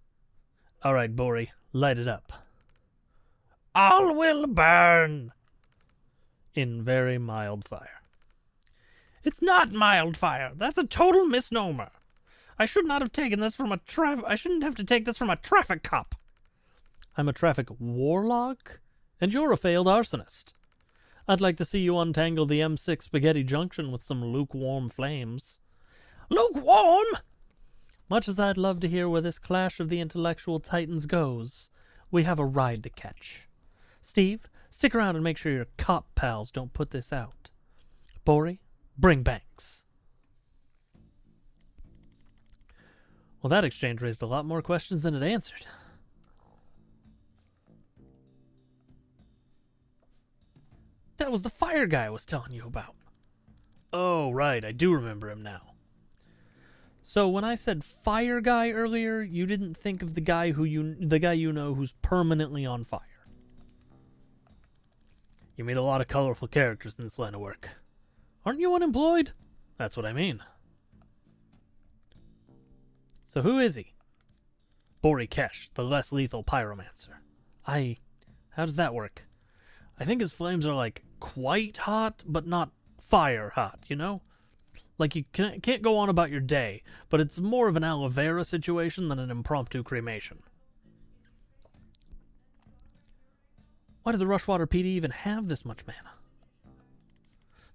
All right, Bori, light it up. All will burn. In very mild fire. It's not mild fire. That's a total misnomer. I should not have taken this from I shouldn't have to take this from a traffic cop. I'm a traffic warlock, and you're a failed arsonist. I'd like to see you untangle the M6 Spaghetti Junction with some lukewarm flames. Lukewarm? Much as I'd love to hear where this clash of the intellectual titans goes, we have a ride to catch. Steve, stick around and make sure your cop pals don't put this out. Bori, bring Banks. Well, that exchange raised a lot more questions than it answered. That was the fire guy I was telling you about. Oh, right, I do remember him now. So when I said fire guy earlier, you didn't think of the guy you know who's permanently on fire. You meet a lot of colorful characters in this line of work. Aren't you unemployed? That's what I mean. So who is he? Bori Kesh, the less lethal pyromancer. How does that work? I think his flames are like quite hot, but not fire hot, you know? Like you can't go on about your day, but it's more of an aloe vera situation than an impromptu cremation. Why did the Rushwater PD even have this much mana?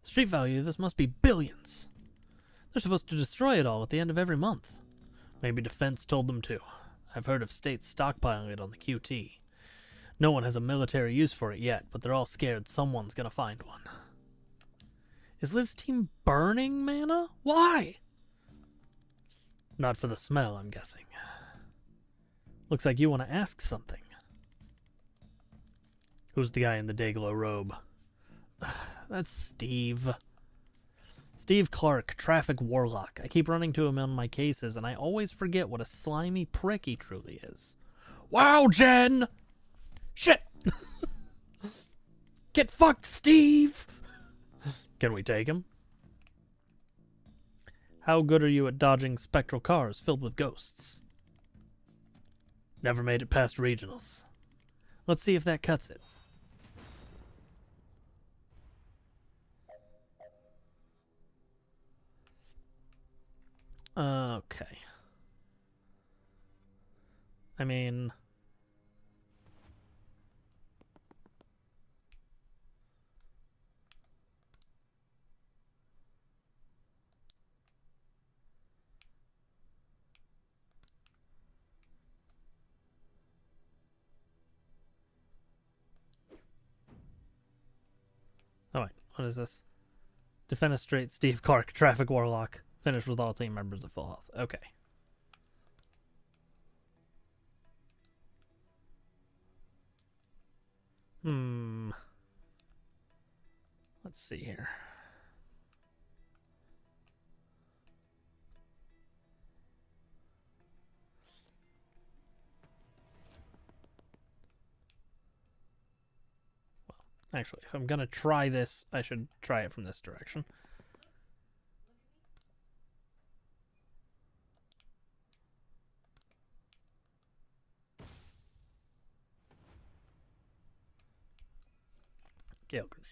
The street value of this must be billions. They're supposed to destroy it all at the end of every month. Maybe Defense told them to. I've heard of states stockpiling it on the QT. No one has a military use for it yet, but they're all scared someone's gonna find one. Is Liv's team burning mana? Why? Not for the smell, I'm guessing. Looks like you want to ask something. Who's the guy in the Dayglow robe? That's Steve. Steve Clark, traffic warlock. I keep running to him on my cases, and I always forget what a slimy prick he truly is. Wow, Jen! Shit! Get fucked, Steve! Can we take him? How good are you at dodging spectral cars filled with ghosts? Never made it past regionals. Let's see if that cuts it. Okay. I mean... Oh wait, what is this? Defenestrate Steve Clark, Traffic Warlock. Finish with all team members at full health. Okay. Let's see here. Actually, if I'm going to try this, I should try it from this direction. Gale Grenade.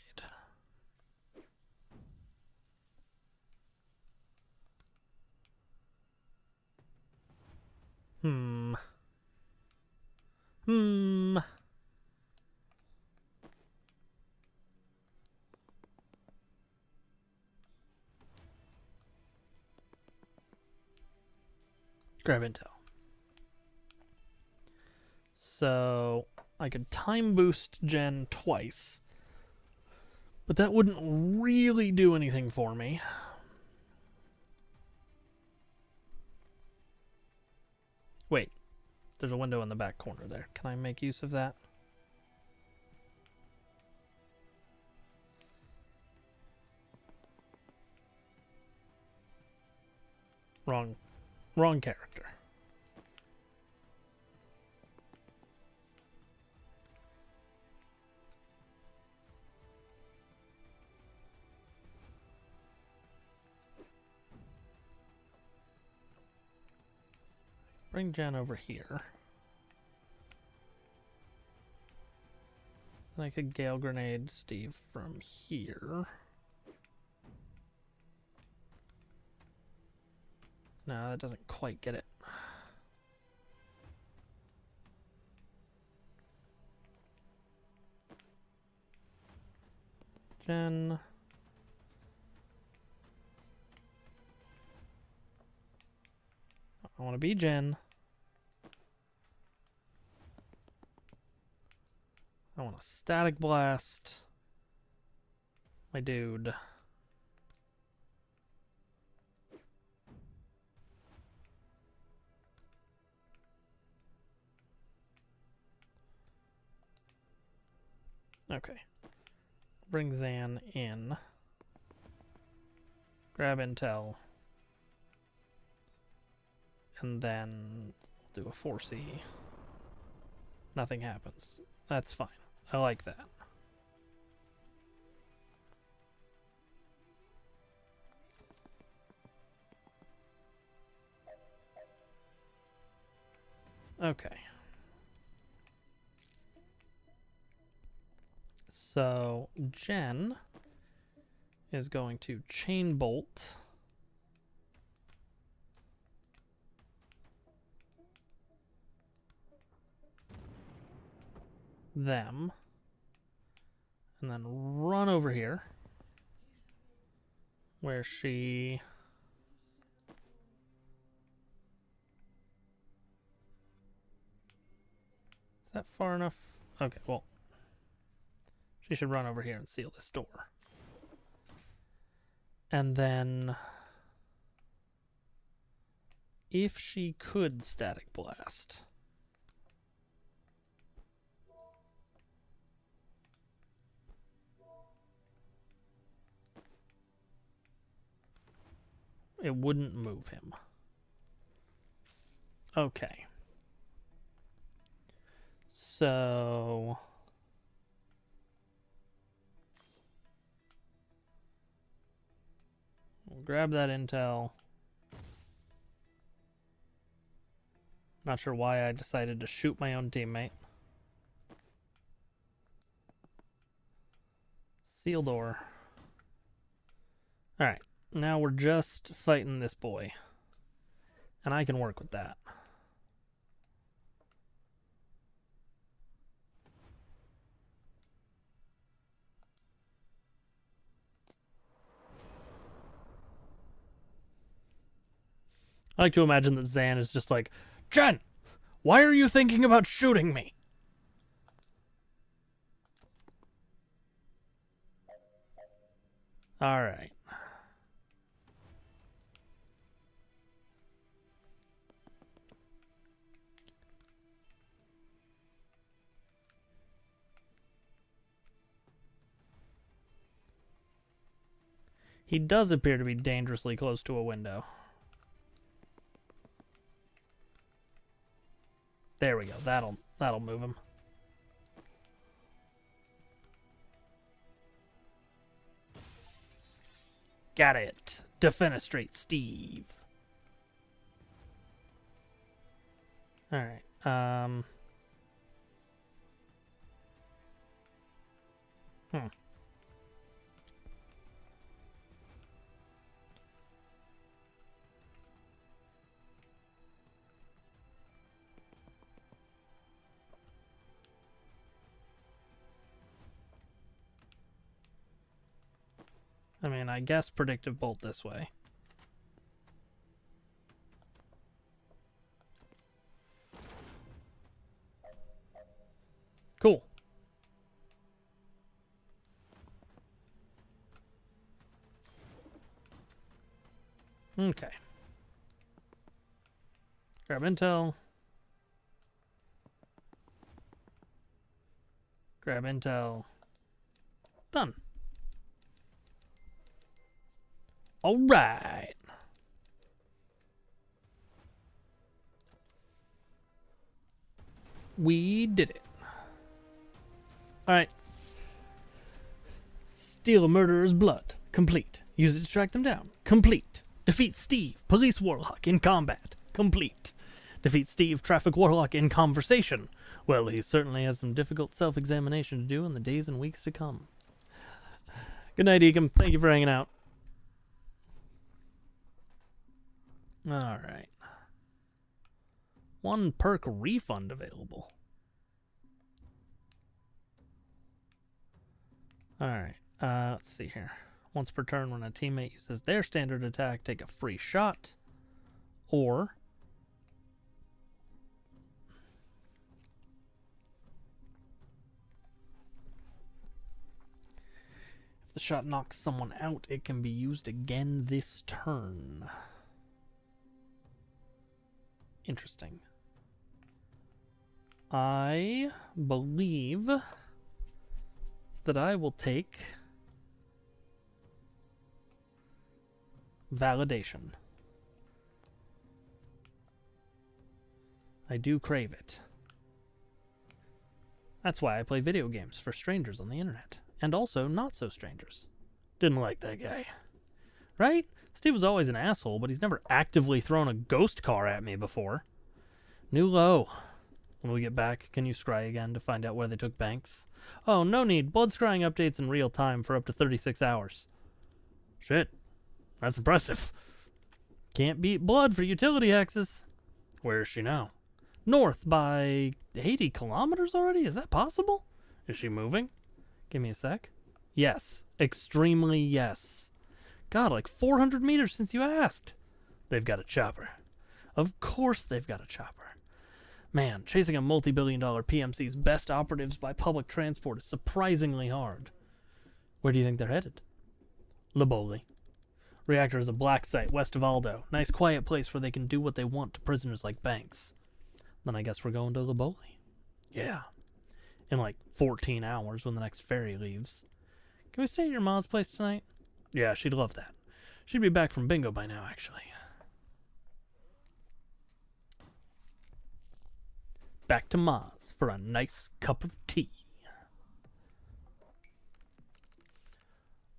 Grab intel. So I could time boost Jen twice, but that wouldn't really do anything for me. Wait, there's a window in the back corner there. Can I make use of that? Wrong character. Bring Jen over here. And I could Gale Grenade Steve from here. No, that doesn't quite get it. Jen. I want to be Jen. I want a Static Blast. My dude. Okay. Bring Zan in. Grab intel. And then do a 4C. Nothing happens. That's fine. I like that. Okay. So Jen is going to chain bolt them and then run over here where she is that far enough? Okay, well, she should run over here and seal this door. And then if she could Static Blast, it wouldn't move him. Okay. So we'll grab that intel. Not sure why I decided to shoot my own teammate. Seal door. Alright. Now we're just fighting this boy. And I can work with that. I like to imagine that Zan is just like, Jen, why are you thinking about shooting me? Alright. He does appear to be dangerously close to a window. There we go. That'll move him. Got it. Defenestrate Steve. Alright. I mean, I guess predictive bolt this way. Cool. Okay. Grab intel. Grab intel. Done. All right. We did it. All right. Steal a murderer's blood. Complete. Use it to track them down. Complete. Defeat Steve, police warlock, in combat. Complete. Defeat Steve, traffic warlock, in conversation. Well, he certainly has some difficult self-examination to do in the days and weeks to come. Good night, Ecom. Thank you for hanging out. All right. 1 perk refund available. All right. Let's see here. Once per turn, when a teammate uses their standard attack, take a free shot. Or if the shot knocks someone out, it can be used again this turn. Interesting. I believe that I will take validation. I do crave it. That's why I play video games for strangers on the internet. And also not so strangers. Didn't like that guy. Right? Steve was always an asshole, but he's never actively thrown a ghost car at me before. New low. When we get back, can you scry again to find out where they took Banks? Oh, no need. Blood scrying updates in real time for up to 36 hours. Shit. That's impressive. Can't beat blood for utility hexes. Where is she now? North by 80 kilometers already? Is that possible? Is she moving? Give me a sec. Yes. Extremely yes. God, like 400 meters since you asked. They've got a chopper. Of course they've got a chopper. Man, chasing a multi-billion-dollar PMC's best operatives by public transport is surprisingly hard. Where do you think they're headed? Liboli. Reactor is a black site west of Aldo. Nice quiet place where they can do what they want to prisoners like Banks. Then I guess we're going to Liboli. Yeah. In like 14 hours when the next ferry leaves. Can we stay at your mom's place tonight? Yeah, she'd love that. She'd be back from bingo by now, actually. Back to Ma's for a nice cup of tea.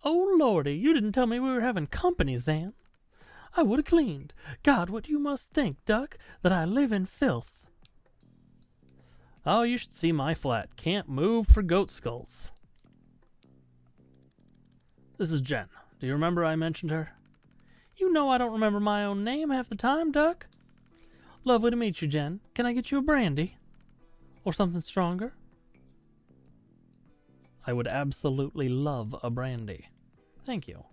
Oh, lordy, you didn't tell me we were having company, Zan. I would have cleaned. God, what you must think, Duck, that I live in filth. Oh, you should see my flat. Can't move for goat skulls. This is Jen. Do you remember I mentioned her? You know I don't remember my own name half the time, Duck. Lovely to meet you, Jen. Can I get you a brandy? Or something stronger? I would absolutely love a brandy. Thank you.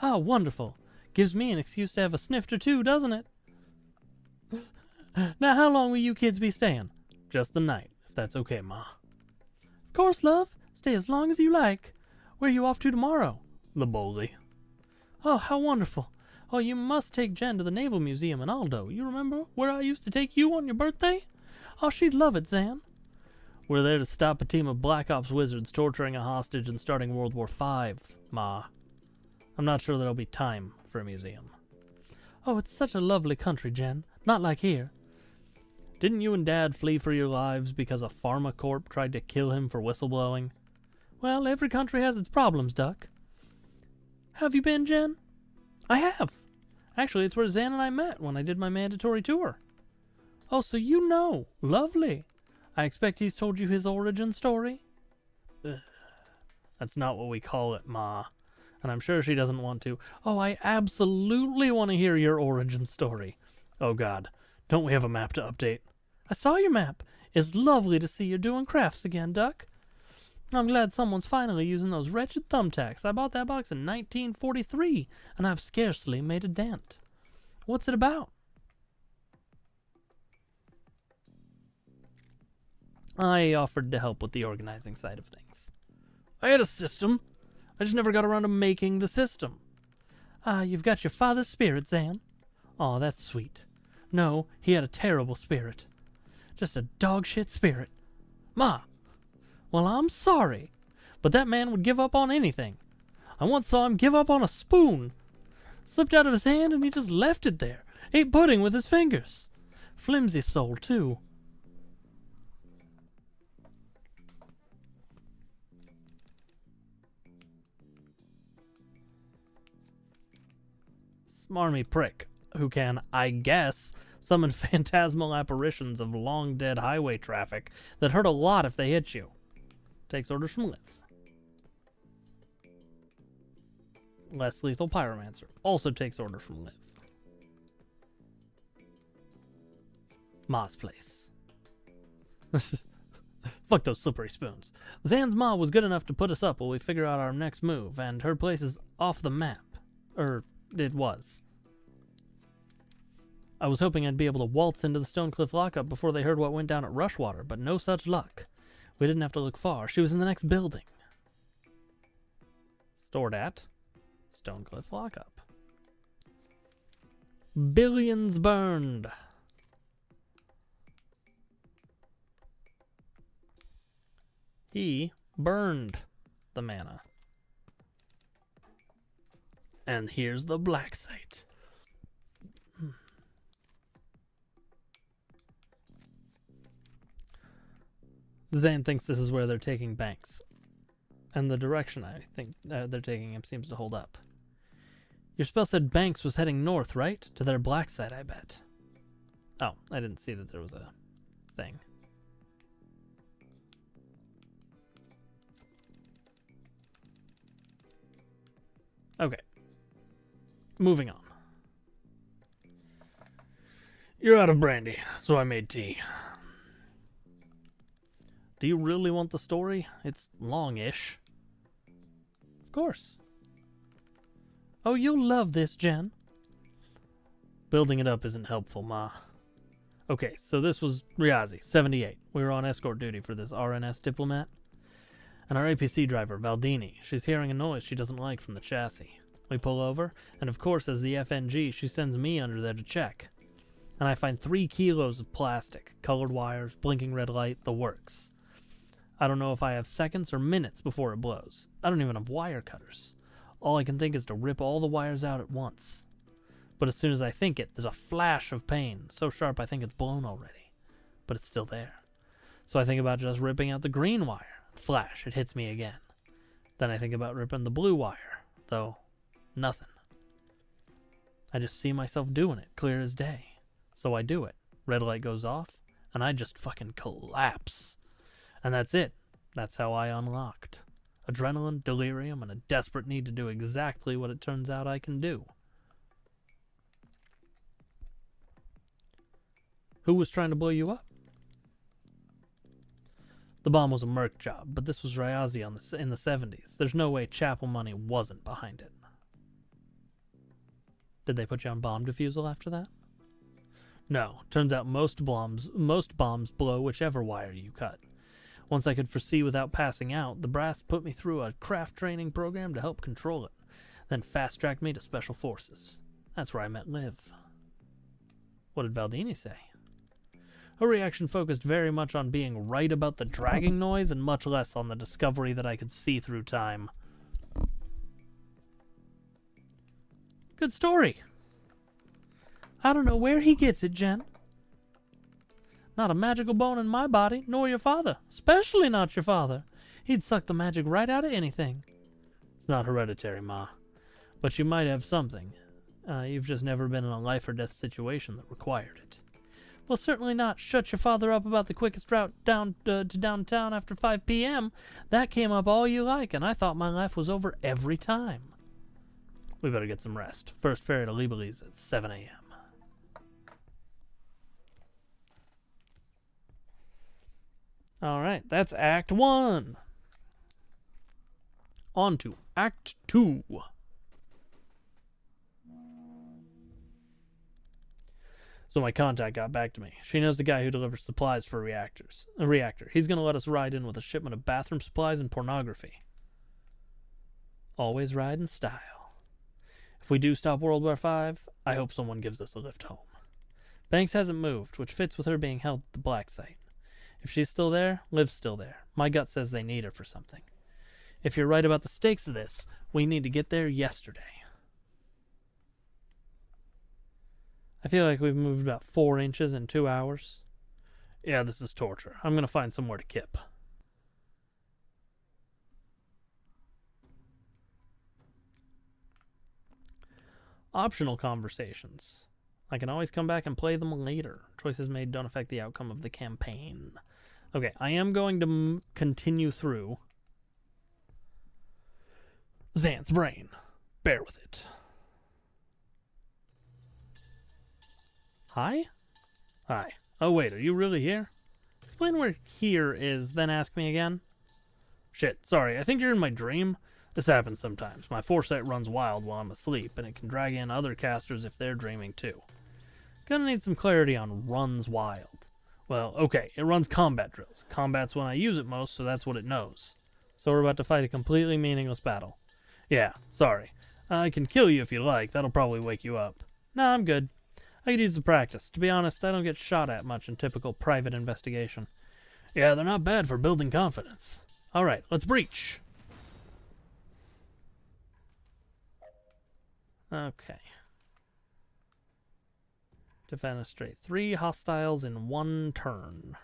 Oh, wonderful. Gives me an excuse to have a sniff or two, doesn't it? Now, how long will you kids be staying? Just the night, if that's okay, Ma. Of course, love. Stay as long as you like. Where are you off to tomorrow? Liboli. Oh, how wonderful. Oh, you must take Jen to the Naval Museum in Aldo. You remember where I used to take you on your birthday? Oh, she'd love it, Zan. We're there to stop a team of Black Ops wizards torturing a hostage and starting World War V, Ma. I'm not sure there'll be time for a museum. Oh, it's such a lovely country, Jen. Not like here. Didn't you and Dad flee for your lives because a pharmacorp tried to kill him for whistleblowing? Well, every country has its problems, Duck. Have you been, Jen? I have. Actually, it's where Zan and I met when I did my mandatory tour. Oh, so you know. Lovely. I expect he's told you his origin story? Ugh. That's not what we call it, Ma. And I'm sure she doesn't want to. Oh, I absolutely want to hear your origin story. Oh, God. Don't we have a map to update? I saw your map. It's lovely to see you're doing crafts again, Duck. I'm glad someone's finally using those wretched thumbtacks. I bought that box in 1943, and I've scarcely made a dent. What's it about? I offered to help with the organizing side of things. I had a system. I just never got around to making the system. Ah, you've got your father's spirit, Zan. Aw, that's sweet. No, he had a terrible spirit. Just a dog-shit spirit. Ma! Well, I'm sorry, but that man would give up on anything. I once saw him give up on a spoon. Slipped out of his hand and he just left it there. Ate pudding with his fingers. Flimsy soul, too. Smarmy prick, who can, I guess, summon phantasmal apparitions of long-dead highway traffic that hurt a lot if they hit you. Takes orders from Liv. Less lethal pyromancer. Also takes orders from Liv. Ma's place. Fuck those slippery spoons. Zan's ma was good enough to put us up while we figure out our next move, and her place is off the map. It was. I was hoping I'd be able to waltz into the Stonecliff lockup before they heard what went down at Rushwater, but no such luck. We didn't have to look far. She was in the next building. Stored at Stonecliff lockup. Billions burned. He burned the mana. And here's the black site. Zan thinks this is where they're taking Banks. And the direction I think they're taking him seems to hold up. Your spell said Banks was heading north, right? To their black site, I bet. Oh, I didn't see that there was a thing. Okay. Moving on. You're out of brandy, so I made tea. Do you really want the story? It's long-ish. Of course. Oh, you'll love this, Jen. Building it up isn't helpful, Ma. Okay, so this was Riazi, 78. We were on escort duty for this RNS diplomat. And our APC driver, Valdini, she's hearing a noise she doesn't like from the chassis. We pull over, and of course, as the FNG, she sends me under there to check. And I find 3 kilos of plastic, colored wires, blinking red light, the works. I don't know if I have seconds or minutes before it blows. I don't even have wire cutters. All I can think is to rip all the wires out at once. But as soon as I think it, there's a flash of pain, so sharp I think it's blown already. But it's still there. So I think about just ripping out the green wire. Flash, it hits me again. Then I think about ripping the blue wire, though nothing. I just see myself doing it, clear as day. So I do it. Red light goes off, and I just fucking collapse. And that's it. That's how I unlocked. Adrenaline, delirium, and a desperate need to do exactly what it turns out I can do. Who was trying to blow you up? The bomb was a Merc job, but this was Riazi in the 70s. There's no way Chapel money wasn't behind it. Did they put you on bomb defusal after that? No. Turns out most bombs blow whichever wire you cut. Once I could foresee without passing out, the brass put me through a craft training program to help control it, then fast-tracked me to Special Forces. That's where I met Liv. What did Valdini say? Her reaction focused very much on being right about the dragging noise and much less on the discovery that I could see through time. Good story. I don't know where he gets it, Jen. Not a magical bone in my body, nor your father. Especially not your father. He'd suck the magic right out of anything. It's not hereditary, Ma. But you might have something. You've just never been in a life or death situation that required it. Well, certainly not shut your father up about the quickest route down to downtown after 5 p.m. That came up all you like, and I thought my life was over every time. We better get some rest. First ferry to Libely's at 7 a.m. All right, that's Act 1. On to Act 2. So my contact got back to me. She knows the guy who delivers supplies for a reactor. He's going to let us ride in with a shipment of bathroom supplies and pornography. Always ride in style. If we do stop World War V, I hope someone gives us a lift home. Banks hasn't moved, which fits with her being held at the black site. If she's still there, Liv's still there. My gut says they need her for something. If you're right about the stakes of this, we need to get there yesterday. I feel like we've moved about 4 inches in 2 hours. Yeah, this is torture. I'm going to find somewhere to kip. Optional conversations. I can always come back and play them later. Choices made don't affect the outcome of the campaign. Okay, I am going to continue through Xanth's brain. Bear with it. Hi? Hi. Oh, wait, are you really here? Explain where here is, then ask me again. Shit, sorry, I think you're in my dream. This happens sometimes. My foresight runs wild while I'm asleep, and it can drag in other casters if they're dreaming too. Gonna need some clarity on runs wild. Well, okay, it runs combat drills. Combat's when I use it most, so that's what it knows. So we're about to fight a completely meaningless battle. Yeah, sorry. I can kill you if you like. That'll probably wake you up. Nah, I'm good. I could use the practice. To be honest, I don't get shot at much in typical private investigation. Yeah, they're not bad for building confidence. Alright, let's breach. Okay. Defenestrate 3 hostiles in 1 turn.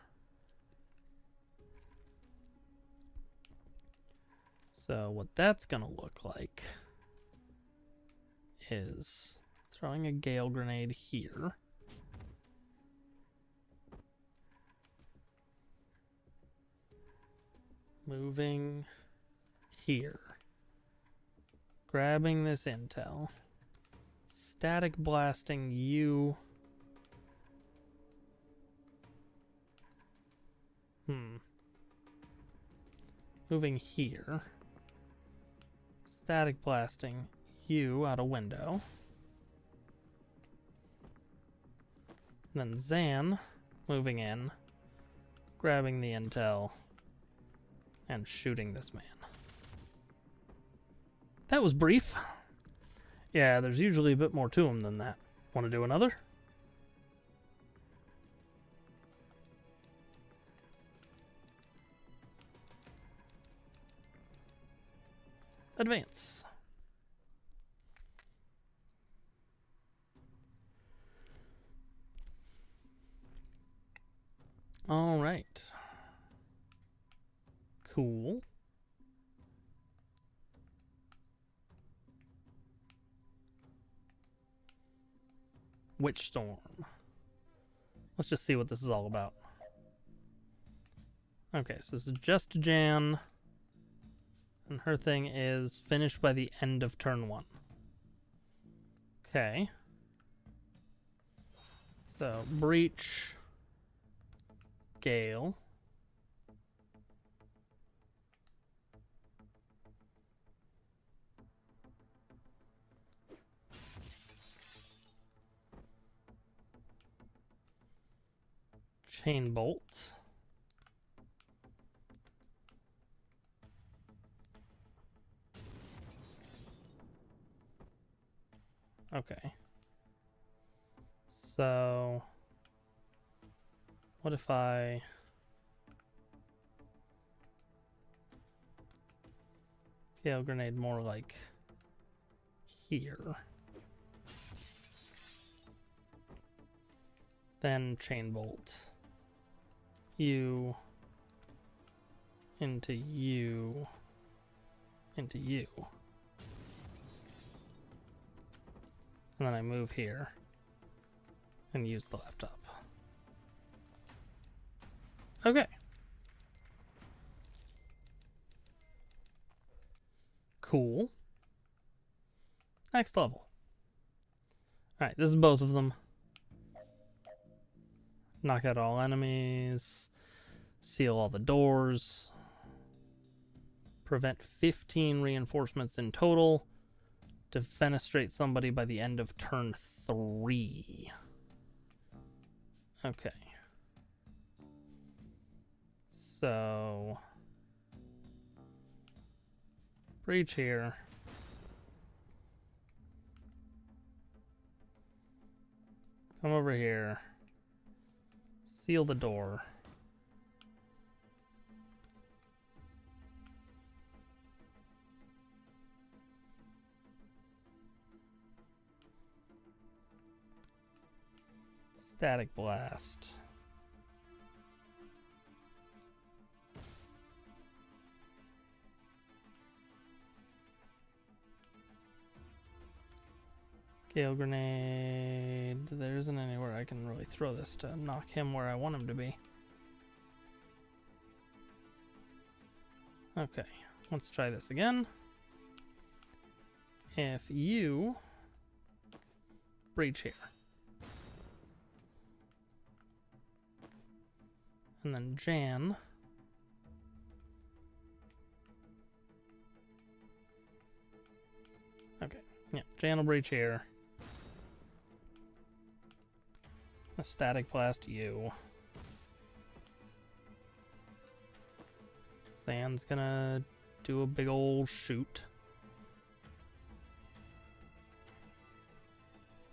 So what that's gonna look like is throwing a gale grenade here. Moving here. Grabbing this intel. Static blasting you. Moving here. Static blasting you out a window. And then Xan moving in, grabbing the intel, and shooting this man. That was brief. Yeah, there's usually a bit more to him than that. Want to do another? Advance. All right. Cool. Witch Storm. Let's just see what this is all about. Okay, so this is just Jan. And her thing is finished by the end of turn 1. Okay. So, breach. Gale. Chain bolt. Okay. So, what if I gale grenade more like here? Then chain bolt. You into you into you. And then I move here and use the laptop. Okay. Cool. Next level. Alright, this is both of them. Knock out all enemies. Seal all the doors. Prevent 15 reinforcements in total. Defenestrate somebody by the end of turn 3. Okay. So... breach here. Come over here. Seal the door. Static blast. Gale grenade. There isn't anywhere I can really throw this to knock him where I want him to be. Okay, let's try this again. If you breach here. And then Jan. Okay, yeah, Jan will breach here. A static blast you. Zan's gonna do a big old shoot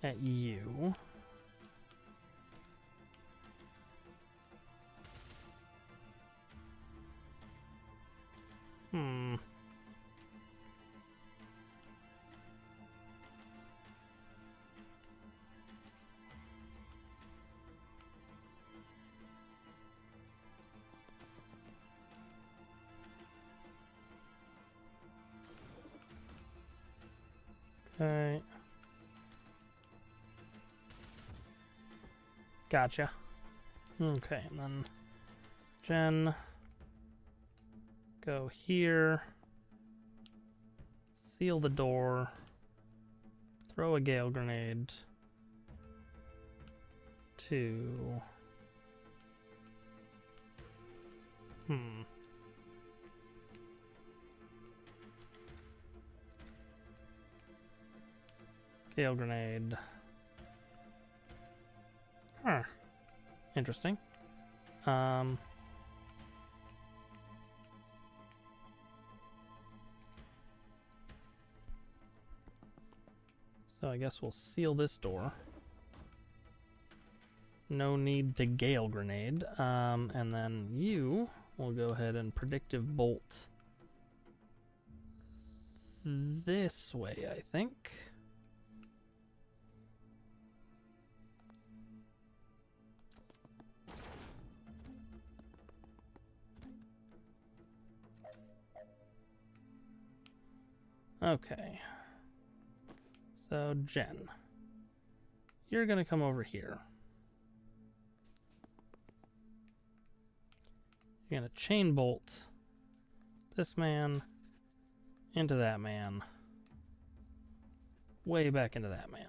at you. Okay. Gotcha. Okay, and then Jen, go here, seal the door, throw a gale grenade to... Gale grenade. Huh. Interesting. So I guess we'll seal this door. No need to gale grenade. And then you will go ahead and predictive bolt this way, I think. Okay. So, Jen, you're going to come over here. You're going to chain bolt this man into that man, way back into that man.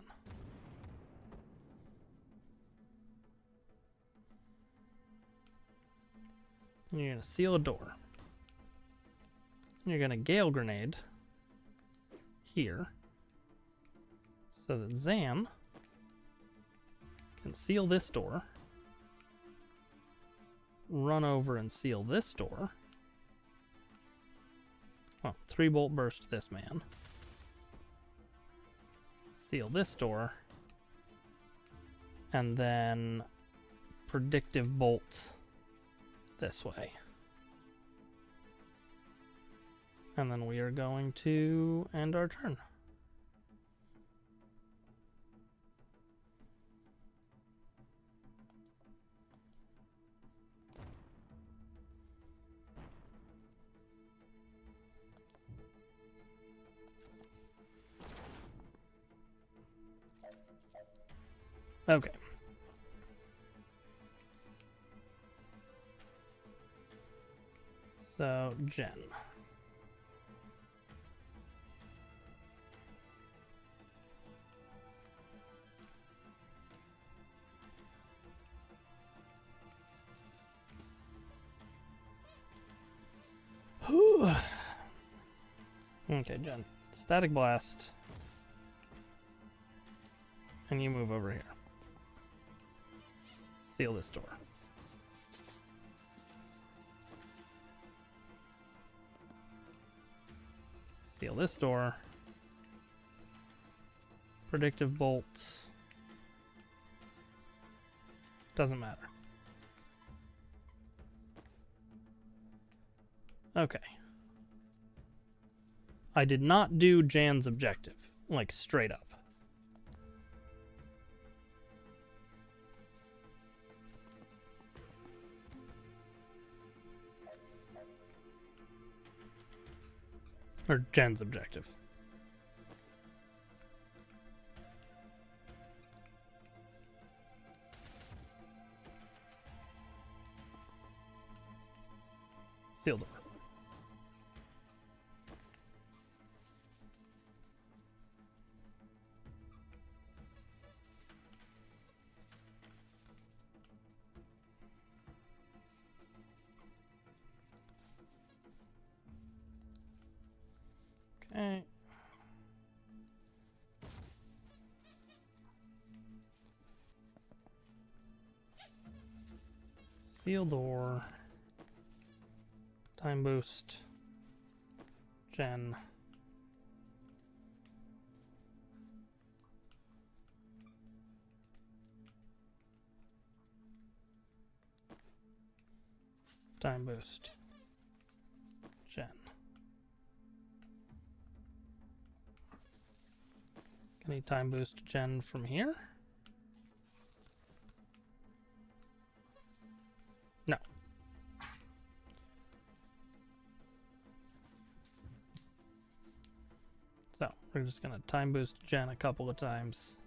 And you're going to seal a door. And you're going to gale grenade here so that Zan can seal this door, run over and seal this door. Well, 3 bolt burst this man, seal this door, and then predictive bolt this way. And then we are going to end our turn. Okay. So, Jen. Okay, Jen. Static Blast. And you move over here. Seal this door. Seal this door. Predictive Bolt. Doesn't matter. Okay. I did not do Jan's objective, like straight up. Or Jen's objective. Seal door. Okay. Seal door. Time boost. Jen. Time boost. Jen. Can he time boost Jen from here? No. So we're just gonna time boost Jen a couple of times.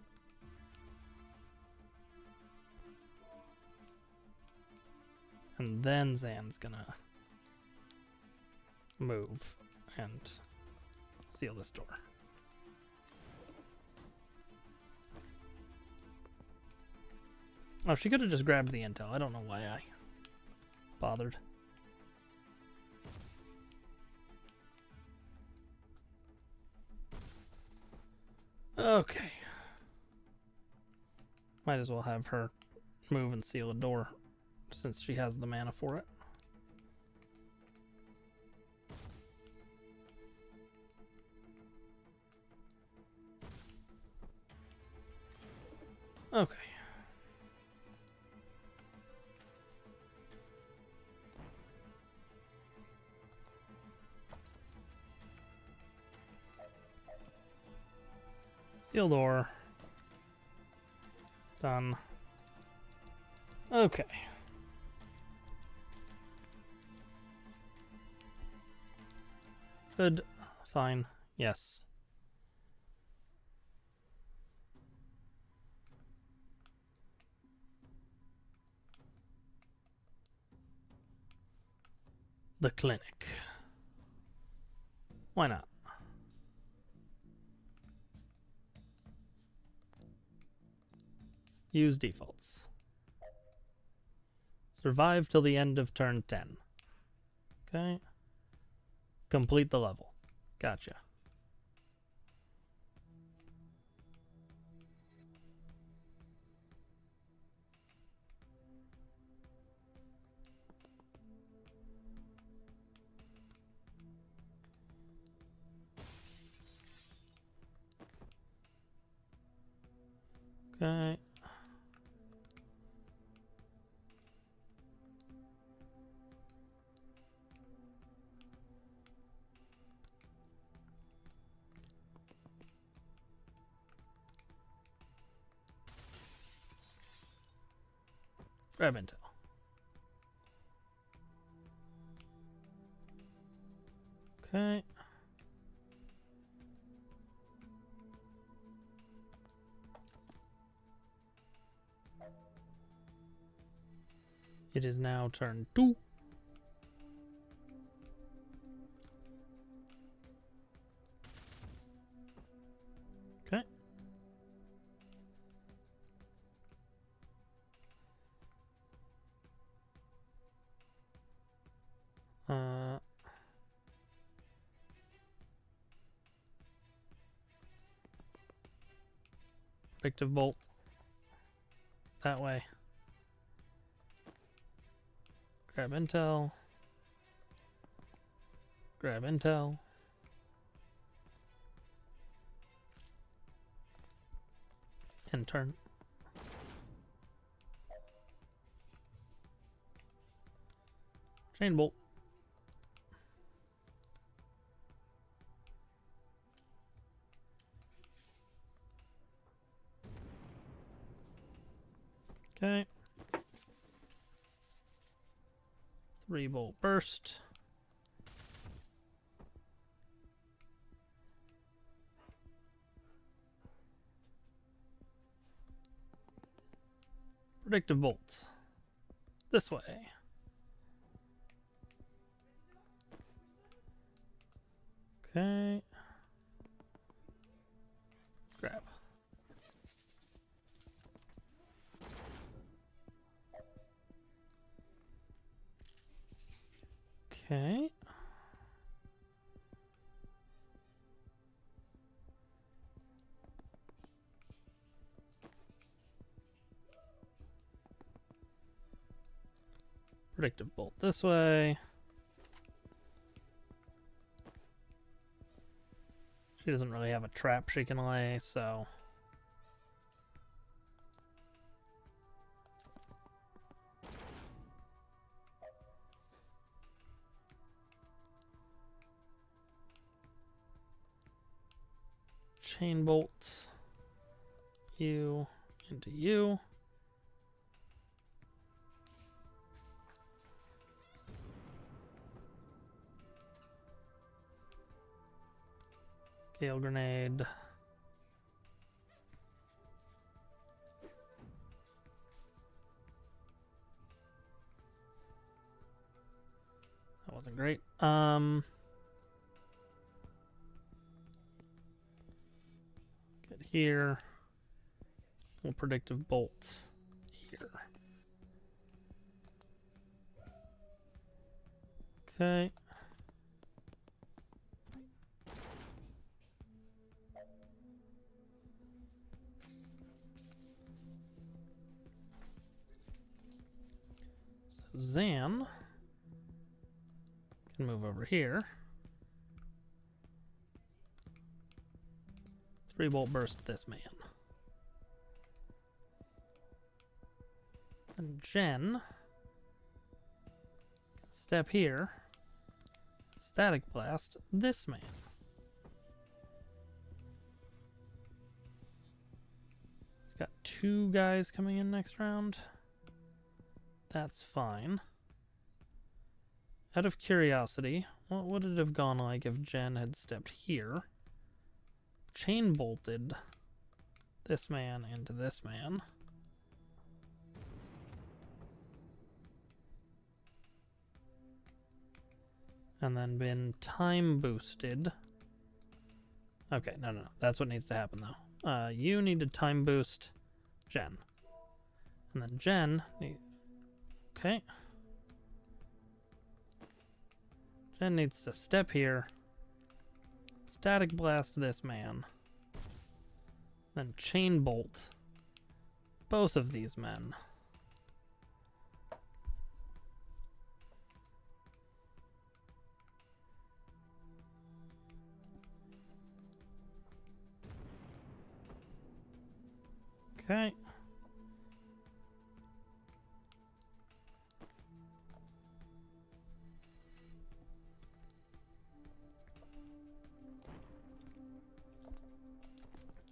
And then Zan's gonna move and seal this door. Oh, she could have just grabbed the intel. I don't know why I bothered. Okay. Might as well have her move and seal a door since she has the mana for it. Okay. Seal door. Done. Okay. Good. Fine. Yes. The clinic. Why not? Use defaults. Survive till the end of turn 10. Okay. Complete the level. Gotcha. Okay. Grab intel. Okay. It is now turn 2. Okay. Predictive bolt. That way. Grab intel. Grab intel. And turn. Chain bolt. Okay. 3-bolt burst. Predictive bolt. This way. Okay. Grab. Okay. Predictive bolt this way. She doesn't really have a trap she can lay, so... Chain bolt. You into you. Gale grenade. That wasn't great. Get here. Little predictive bolt here. Okay. So Zan can move over here. 3-bolt burst this man. And Jen, step here, static blast this man. Got 2 guys coming in next round. That's fine. Out of curiosity, what would it have gone like if Jen had stepped here, chain bolted this man into this man? And then been time boosted. Okay, no. That's what needs to happen, though. You need to time boost Jen. And then Jen... Okay. Jen needs to step here. Static blast this man. Then chain bolt both of these men. Okay.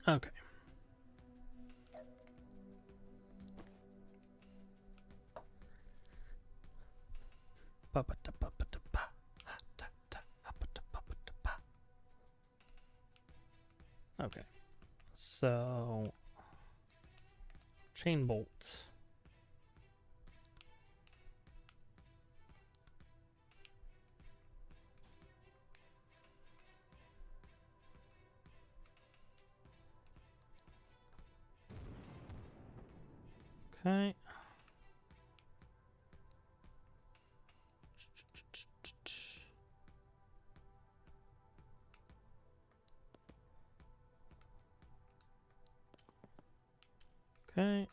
Okay. Okay. So chain bolt. Okay. Okay.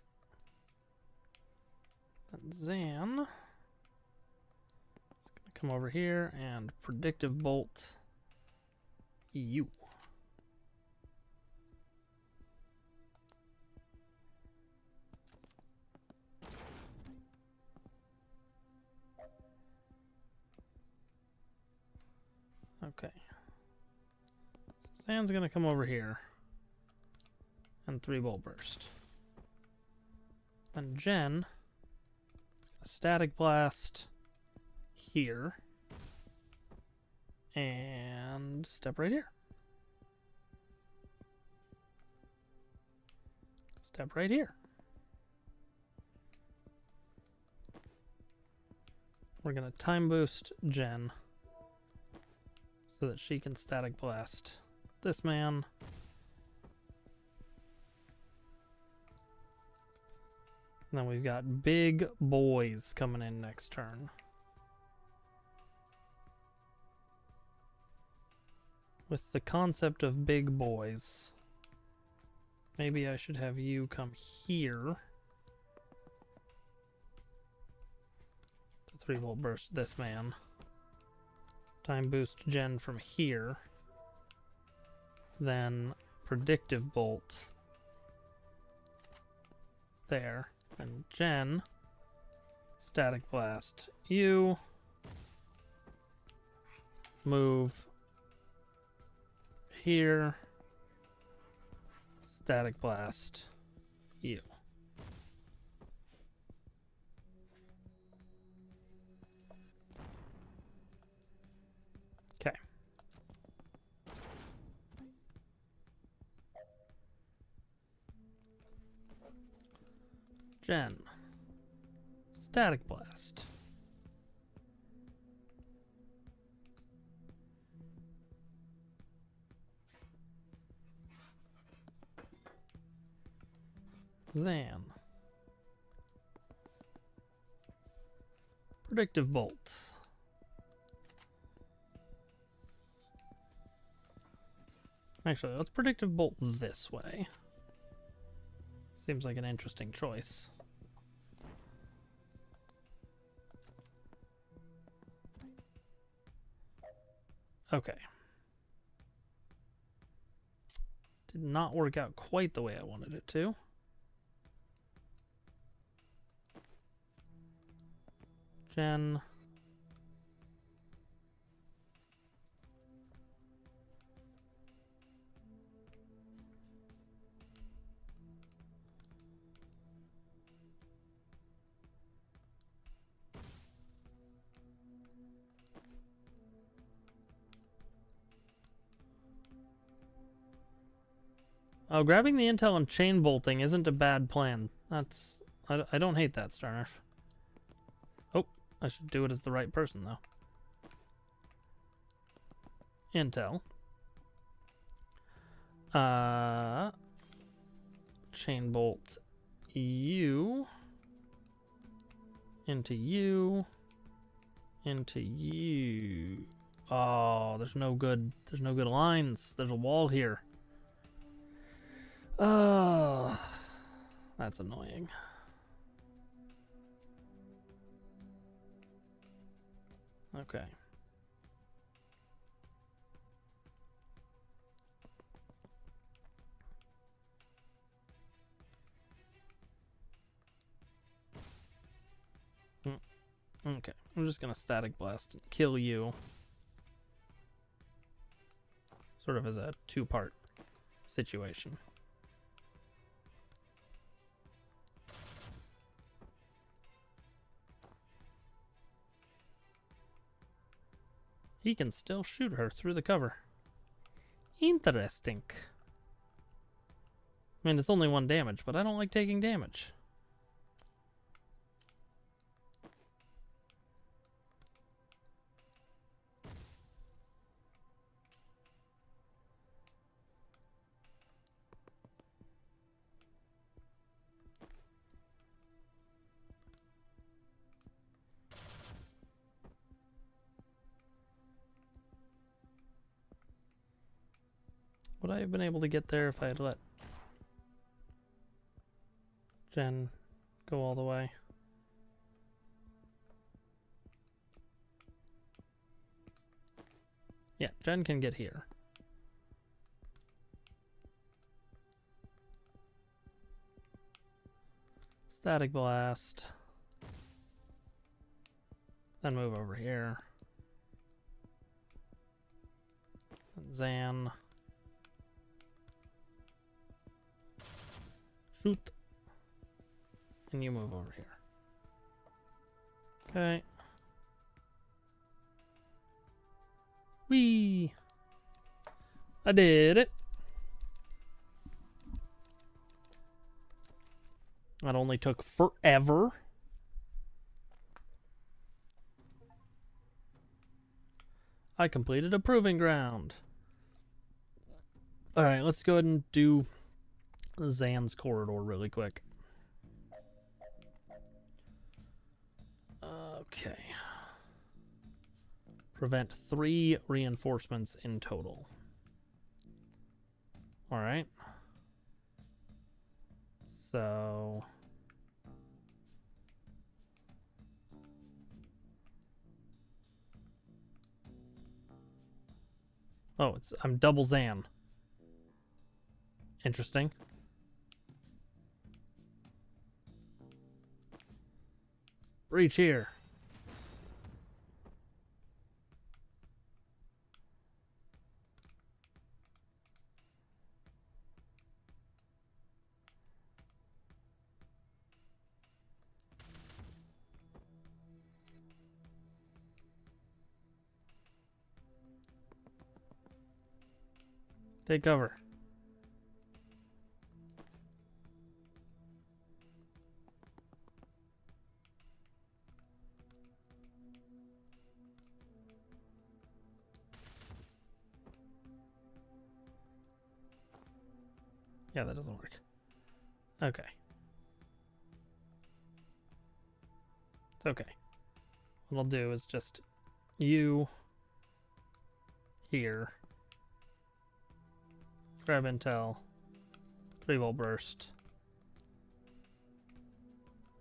And Zan. Come over here and predictive bolt you. Okay. So Zan's gonna come over here and 3-bolt burst. And Jen, static blast here and step right here. Step right here. We're gonna time boost Jen so that she can static blast this man. And then we've got big boys coming in next turn. With the concept of big boys, maybe I should have you come here to 3-bolt burst this man. Time boost Jen from here. Then predictive bolt there. And Jen, static blast you. Move here. Static blast you. Okay. Jen, static blast. Zan, predictive bolt. Actually, let's predictive bolt this way. Seems like an interesting choice. Okay. Did not work out quite the way I wanted it to. Jen. Oh, grabbing the intel and chain bolting isn't a bad plan. That's... I don't hate that, Starnerf. Oh, I should do it as the right person, though. Intel. Chain bolt you. Into you. Into you. Oh, there's no good lines. There's a wall here. Oh, that's annoying. Okay. Okay, I'm just gonna static blast and kill you. Sort of as a two-part situation. He can still shoot her through the cover. Interesting. I mean, it's only 1 damage, but I don't like taking damage. Would I have been able to get there if I had let Jen go all the way? Yeah, Jen can get here. Static Blast. Then move over here. Zan. Shoot. And you move over here. Okay. Whee! I did it. That only took forever. I completed a proving ground. Alright, let's go ahead and do Zan's corridor really quick. Okay. Prevent 3 reinforcements in total. Alright. So... oh, I'm double Zan. Interesting. Reach here. Take cover. Yeah, that doesn't work. Okay. It's okay. What I'll do is just you here. Grab intel. 3-volt burst.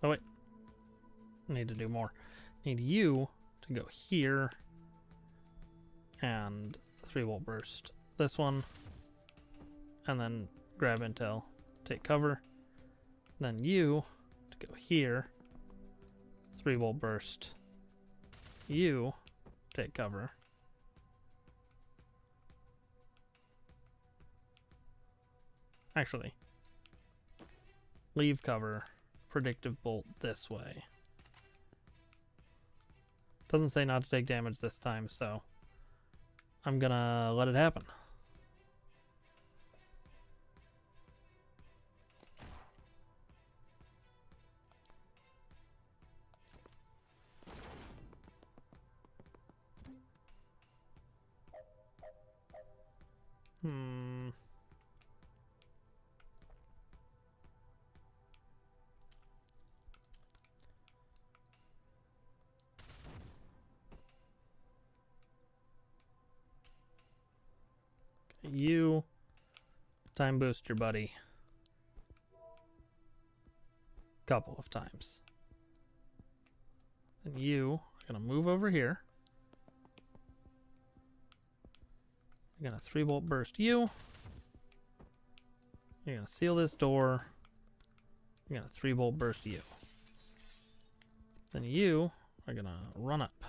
Oh wait. I need to do more. Need you to go here. And 3-volt burst. This one. And then grab intel. Take cover. Then you to go here. 3-volt burst. You take cover. Actually, leave cover, predictive bolt this way. Doesn't say not to take damage this time, so I'm gonna let it happen. You time boost your buddy a couple of times. And you are gonna move over here. You're gonna 3-volt burst you. You're gonna seal this door. You're gonna 3-volt burst you. Then you are gonna run up.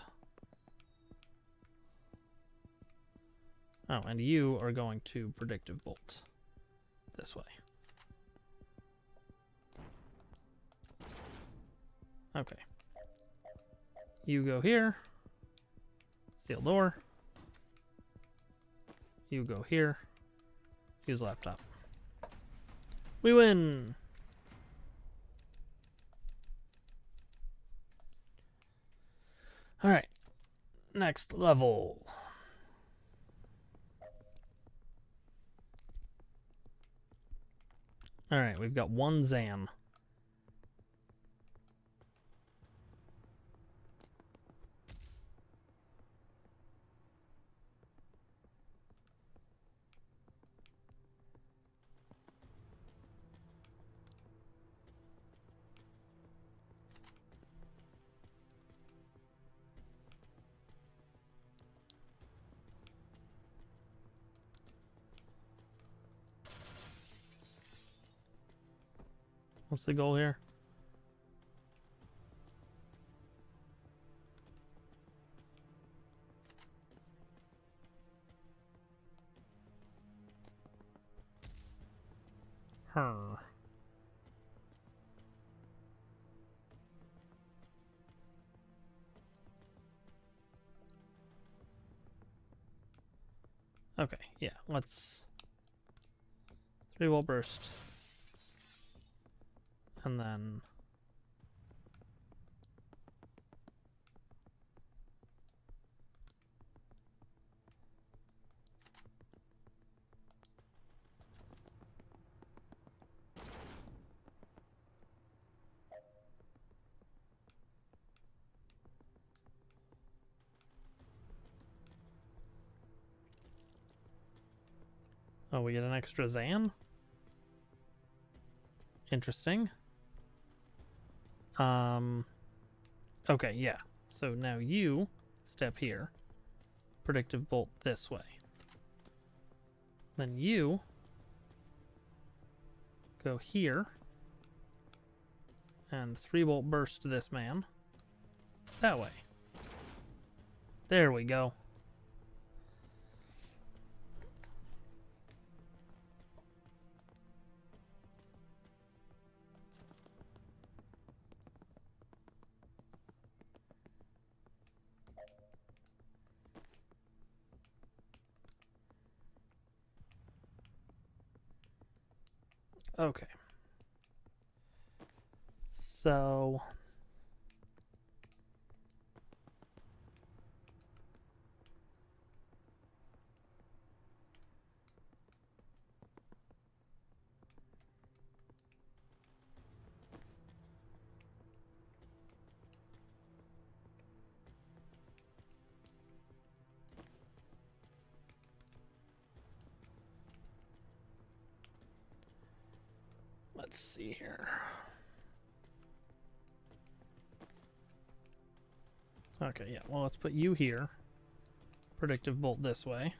Oh, and you are going to predictive bolt this way. Okay. You go here. Seal door. You go here. Use laptop. We win! Alright. Next level. Alright, we've got 1 Zan. What's the goal here? Her. Okay, yeah, let's 3-volt burst. And then oh, we get an extra Zan? Interesting. Okay, yeah. So now you step here. Predictive bolt this way. Then you go here. And 3-volt burst this man. That way. There we go. Okay. So let's see here. Okay, yeah. Well, let's put you here. Predictive bolt this way.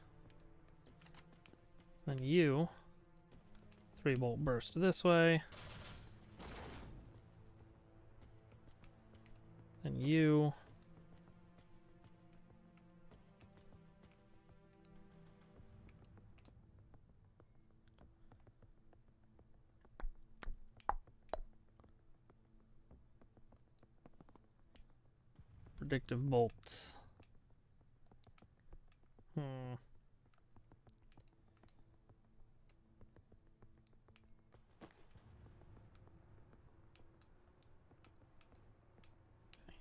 Then you 3-volt burst this way. Then you predictive bolt.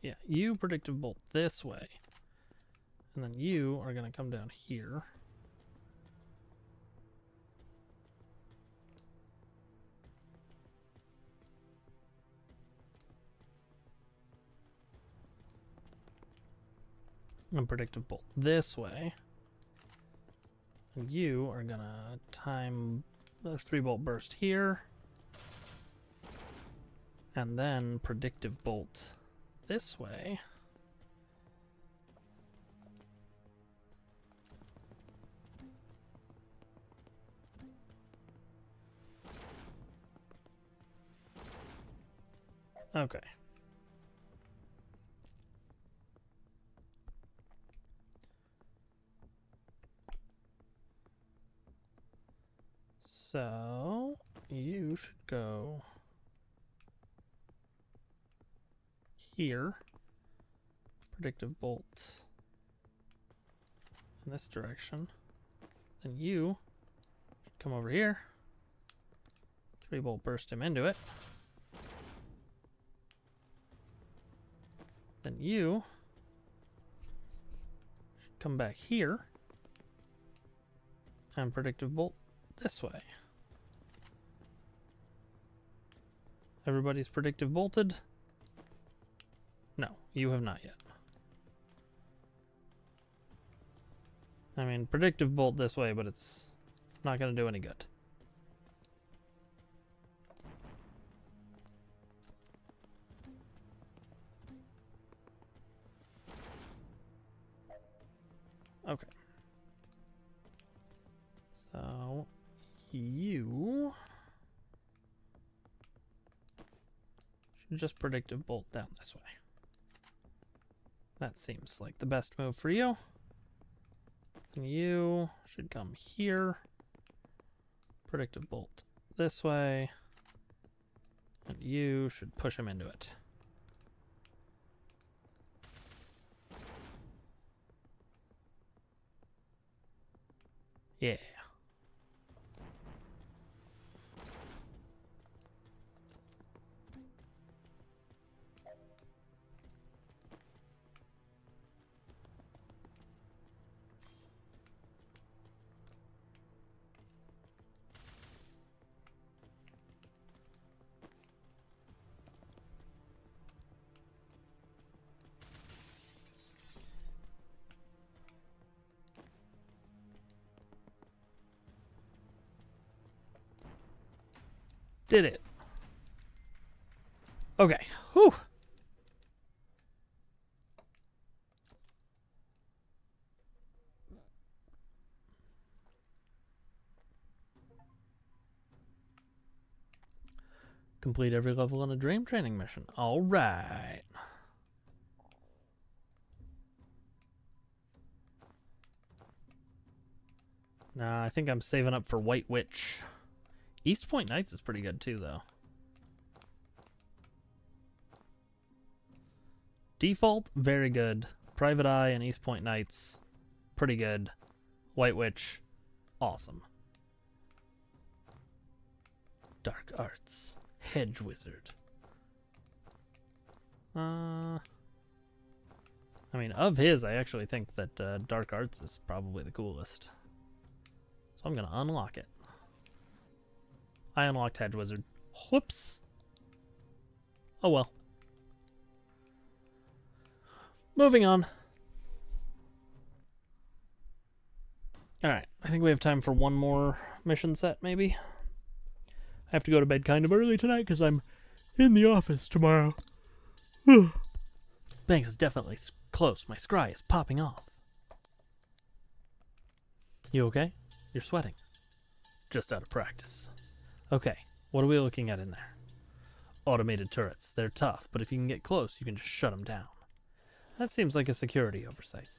Yeah, you predictive bolt this way. And then you are going to come down here. And predictive bolt this way. And you are going to time the 3-volt burst here. And then predictive bolt this way. Okay. So you should go here. Predictive bolt in this direction. Then you should come over here. 3-volt burst him into it. Then you should come back here and predictive bolt this way. Everybody's predictive bolted? No, you have not yet. I mean, predictive bolt this way, but it's not going to do any good. Okay. So, you should just predictive bolt down this way. That seems like the best move for you. You should come here. Predictive bolt this way. And you should push him into it. Yeah. Did it. Okay. Whew. Complete every level in a dream training mission. All right. Nah, I think I'm saving up for White Witch. East Point Knights is pretty good too, though. Default, very good. Private Eye and East Point Knights, pretty good. White Witch, awesome. Dark Arts, Hedge Wizard. I mean, of his, I actually think that Dark Arts is probably the coolest. So I'm gonna unlock it. I unlocked Hedge Wizard. Whoops. Oh well. Moving on. Alright, I think we have time for one more mission set, maybe. I have to go to bed kind of early tonight because I'm in the office tomorrow. Banks is definitely close. My scry is popping off. You okay? You're sweating. Just out of practice. Okay, what are we looking at in there? Automated turrets. They're tough, but if you can get close, you can just shut them down. That seems like a security oversight.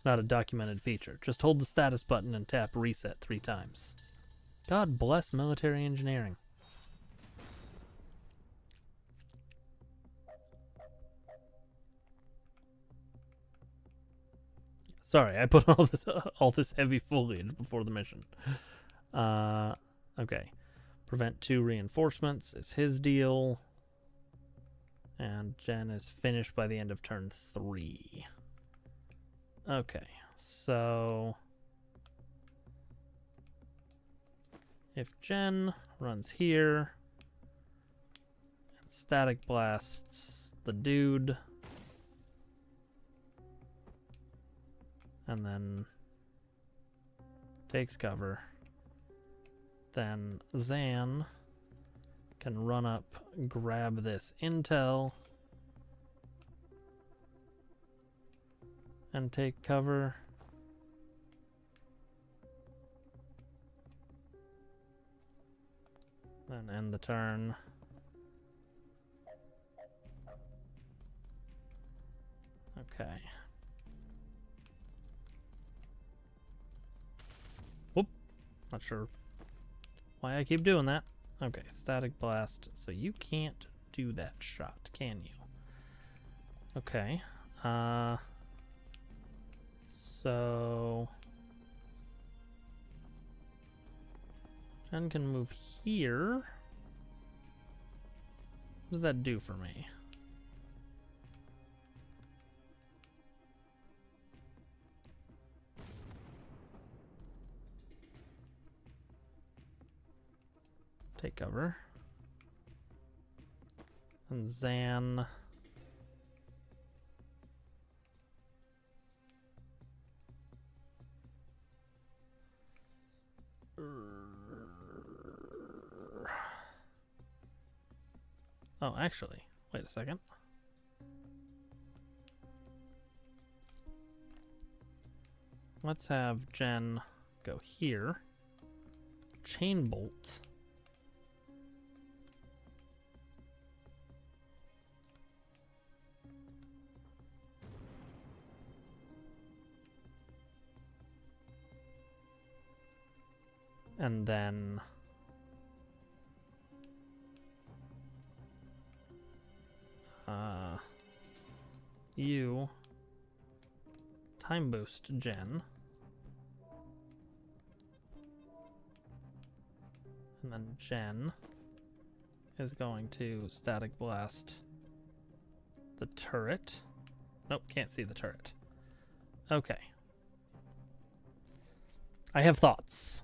Not a documented feature. Just hold the status button and tap reset 3 times. God bless military engineering. Sorry, I put all this heavy foliage before the mission. Okay. Prevent 2 reinforcements is his deal. And Jen is finished by the end of turn 3. Okay, so if Jen runs here, and static blasts the dude, and then takes cover, then Zan can run up, grab this intel, and take cover. Then end the turn. Okay. Whoop. Not sure why I keep doing that. Okay, static blast. So you can't do that shot, can you? Okay. So Jen can move here. What does that do for me? Take cover. And Zan. Oh, actually, wait a second. Let's have Jen go here. Chain bolt. And then you time boost Jen. And then Jen is going to static blast the turret. Nope, can't see the turret. Okay. I have thoughts.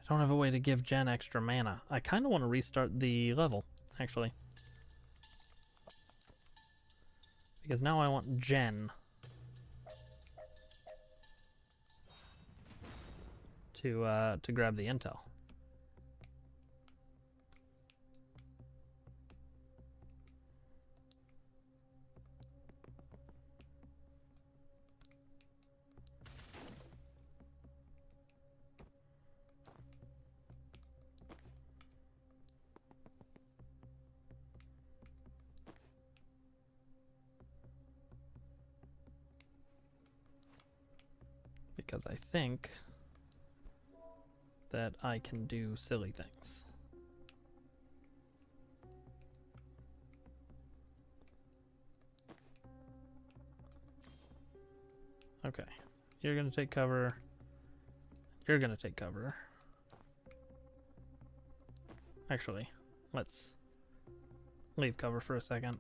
I don't have a way to give Jen extra mana. I kind of want to restart the level, actually. Because now I want Jen to grab the intel. Because I think that I can do silly things. Okay, you're gonna take cover. You're gonna take cover. Actually, let's leave cover for a second.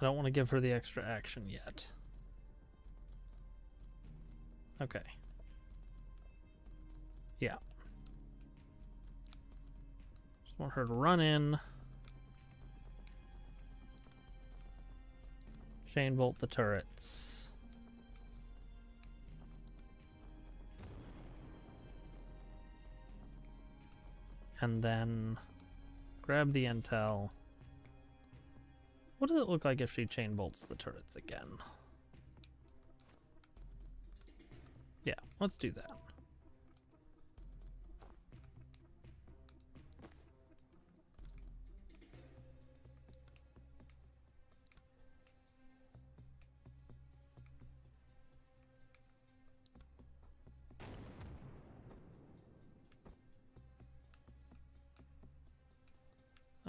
I don't want to give her the extra action yet. Okay. Yeah. Just want her to run in. Chain bolt the turrets. And then grab the intel. What does it look like if she chain bolts the turrets again? Yeah, let's do that.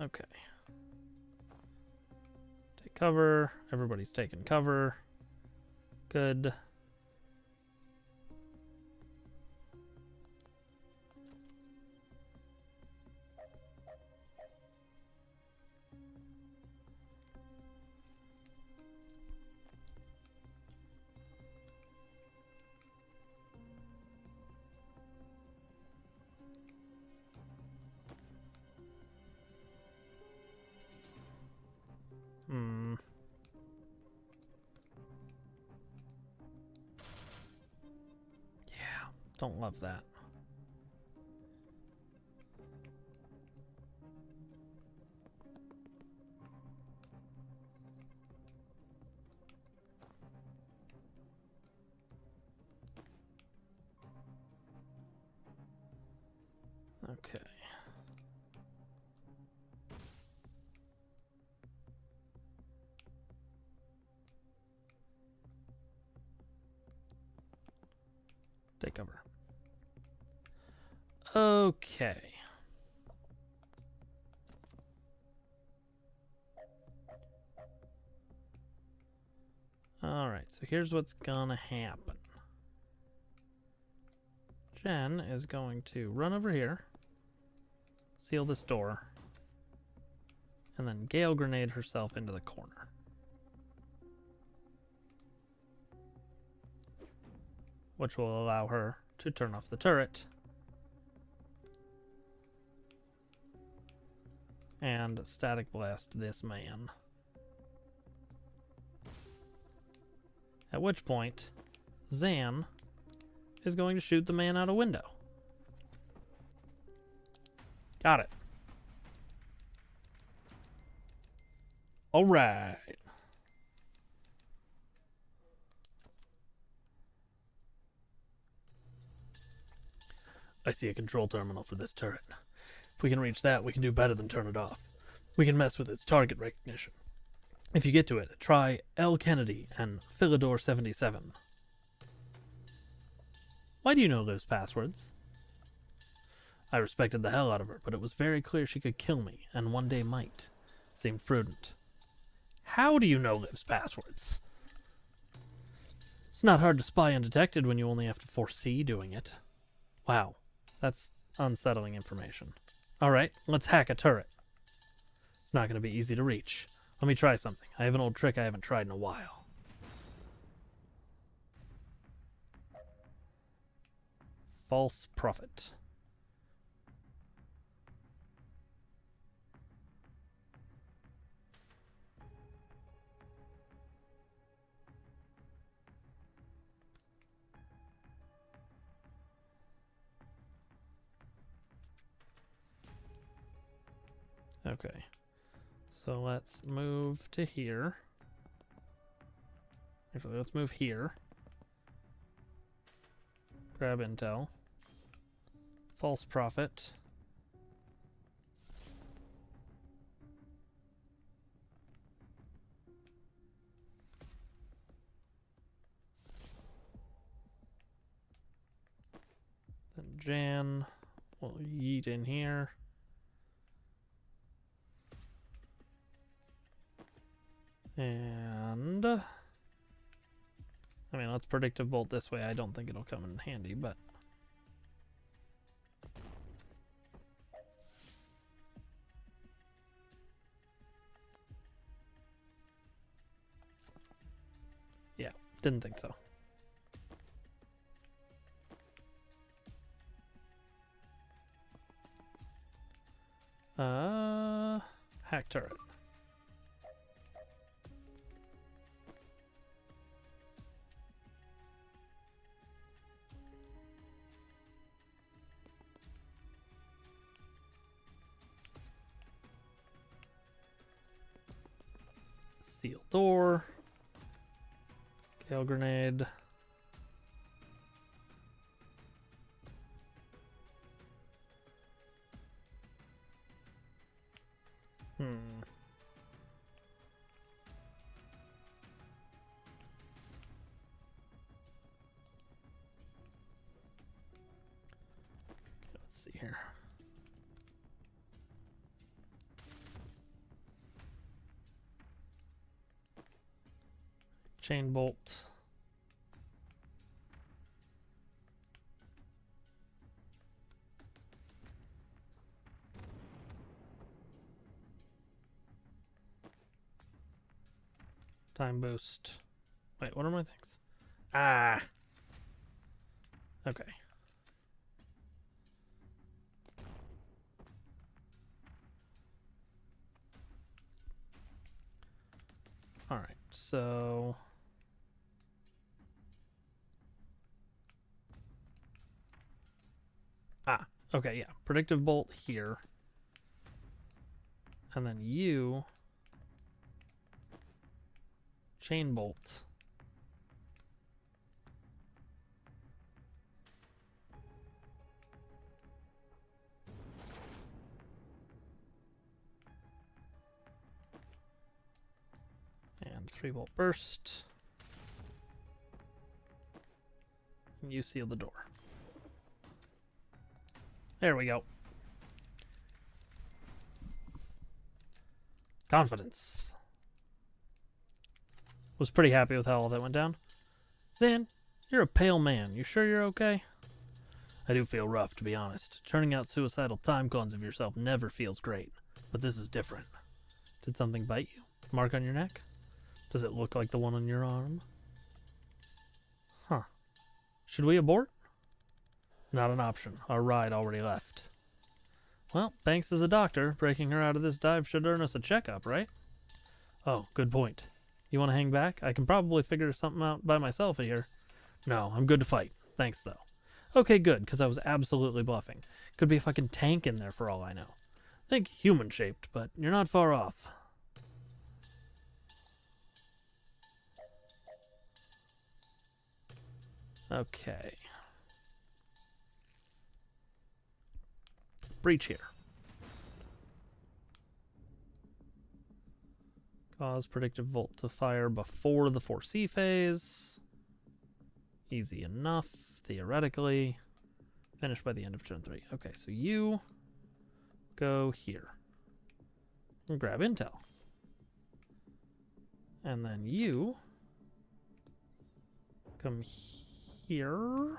Okay. Take cover. Everybody's taking cover. Good. Yeah, don't love that. Okay. Take cover. Okay. Alright, so here's what's gonna happen. Jen is going to run over here, seal this door, and then Gale Grenade herself into the corner. Which will allow her to turn off the turret. And static blast this man. At which point, Zan is going to shoot the man out a window. Got it. All right. I see a control terminal for this turret. If we can reach that, we can do better than turn it off. We can mess with its target recognition. If you get to it, try L. Kennedy and Philidor 77. Why do you know those passwords? I respected the hell out of her, but it was very clear she could kill me, and one day might. Seemed prudent. How do you know Liv's passwords? It's not hard to spy undetected when you only have to foresee doing it. Wow, that's unsettling information. Alright, let's hack a turret. It's not going to be easy to reach. Let me try something. I have an old trick I haven't tried in a while. False prophet. Okay, so let's move to here. Actually, let's move here. Grab intel. False prophet. Then Jan will yeet in here. And I mean, let's predictive bolt this way. I don't think it'll come in handy, but yeah, didn't think so. Hack turret. Seal door. Gale grenade. Let's see here. Chain bolt. Time boost. Wait, what are my things? Ah. Okay. All right. So okay, yeah. Predictive bolt here. And then you chain bolt. And 3-bolt burst. And you seal the door. There we go. Confidence. Was pretty happy with how all that went down. Zan, you're a pale man. You sure you're okay? I do feel rough, to be honest. Turning out suicidal time clones of yourself never feels great. But this is different. Did something bite you? Mark on your neck? Does it look like the one on your arm? Huh. Should we abort? Not an option. Our ride already left. Well, Banks is a doctor. Breaking her out of this dive should earn us a checkup, right? Oh, good point. You want to hang back? I can probably figure something out by myself here. No, I'm good to fight. Thanks, though. Okay, good, because I was absolutely bluffing. Could be a fucking tank in there for all I know. Think human-shaped, but you're not far off. Okay. Breach here. Cause predictive volt to fire before the 4C phase. Easy enough, theoretically. Finish by the end of turn 3. Okay, so you go here. And grab intel. And then you come here.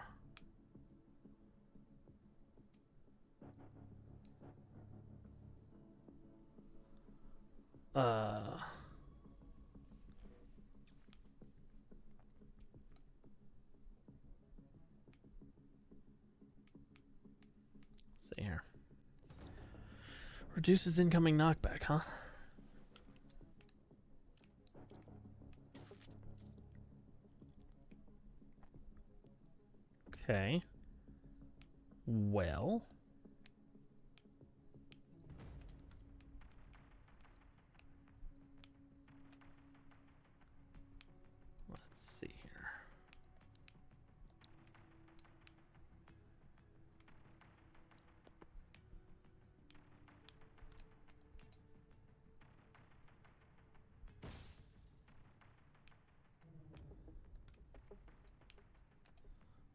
Let's see here. Reduces incoming knockback, huh? Okay. Well. Let's see here.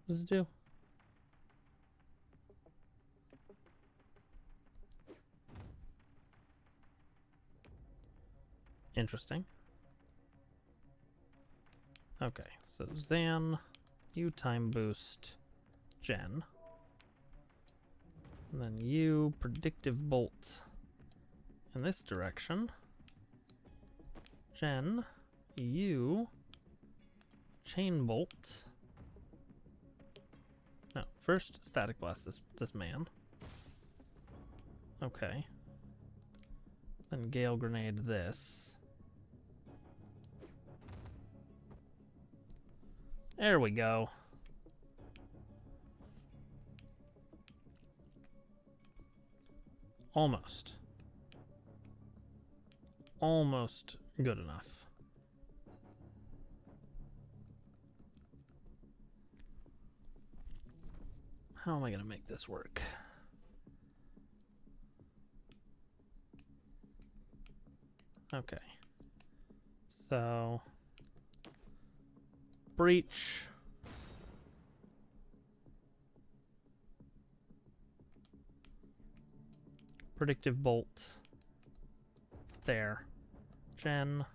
What does it do? Interesting. Okay, so Zan, you time boost Jen. And then you predictive bolt in this direction. Jen, you chain bolt. No, first static blast this man. Okay. Then Gale Grenade this. There we go. Almost. Almost good enough. How am I going to make this work? Okay. So, breach. Predictive bolt. There. Jen.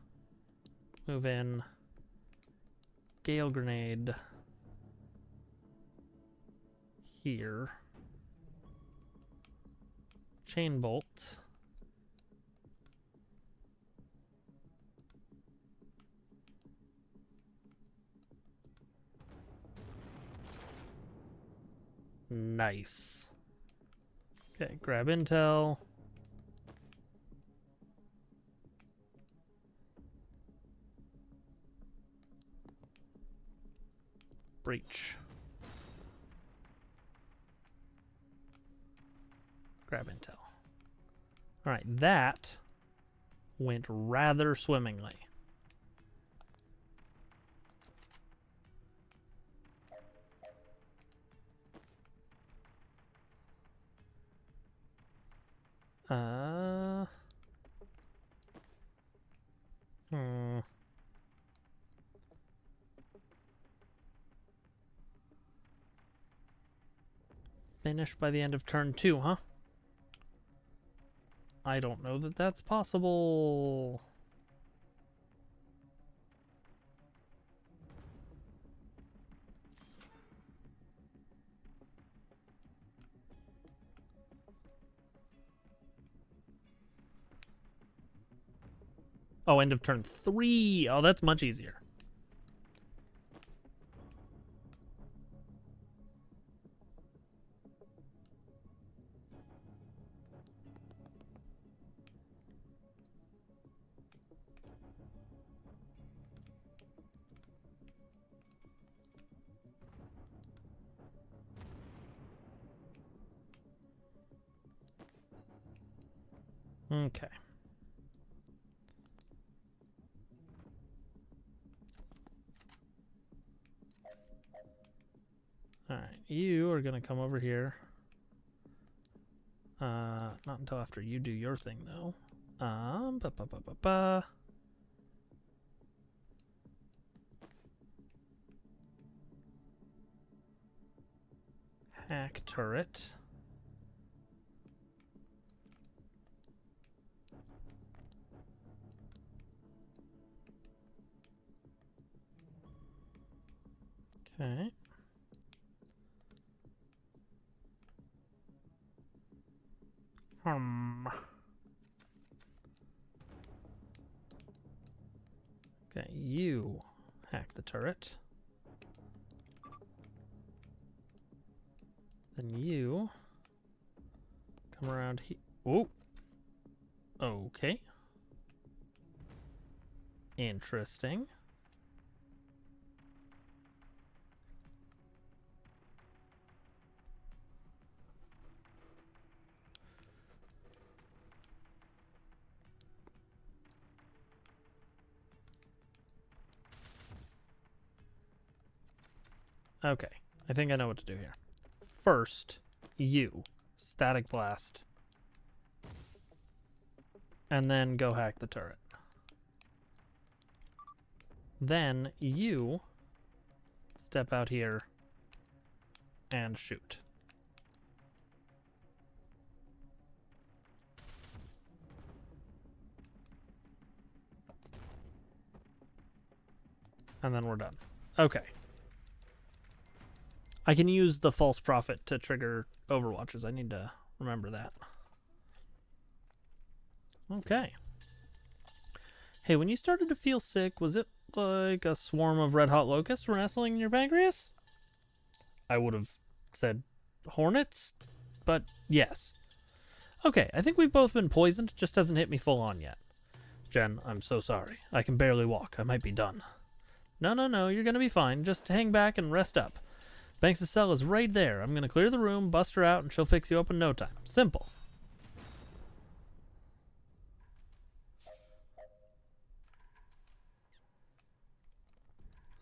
Move in. Gale Grenade. Here. Chain bolt. Nice. Okay, grab intel. Breach. Grab intel. All right, that went rather swimmingly. Finish by the end of turn 2, huh? I don't know that that's possible. Oh, end of turn 3. Oh, that's much easier. Okay. Alright, you are gonna come over here. Not until after you do your thing, though. Ba ba ba ba ba. Hack turret. Okay. Okay, you hack the turret. Then you come around here. Oh. Okay. Interesting. Okay, I think I know what to do here. First, you. Static blast. And then go hack the turret. Then you step out here and shoot. And then we're done. Okay. I can use the false prophet to trigger overwatches. I need to remember that. Okay. Hey, when you started to feel sick, was it like a swarm of red hot locusts were nestling in your pancreas? I would have said hornets, but yes. Okay, I think we've both been poisoned, just hasn't hit me full on yet. Jen, I'm so sorry. I can barely walk. I might be done. No, you're gonna be fine. Just hang back and rest up. Banks' cell is right there. I'm gonna clear the room, bust her out, and she'll fix you up in no time. Simple.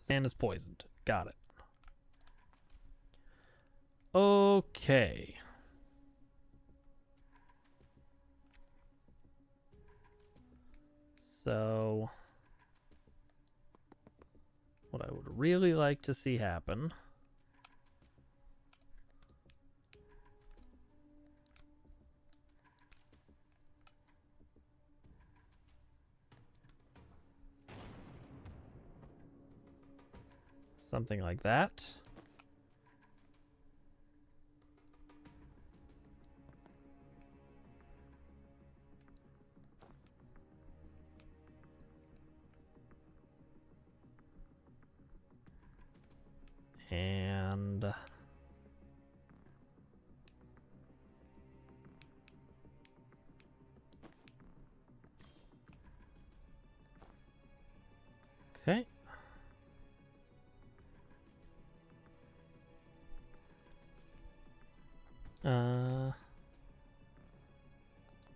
Sand is poisoned. Got it. Okay. So, what I would really like to see happen something like that. And okay.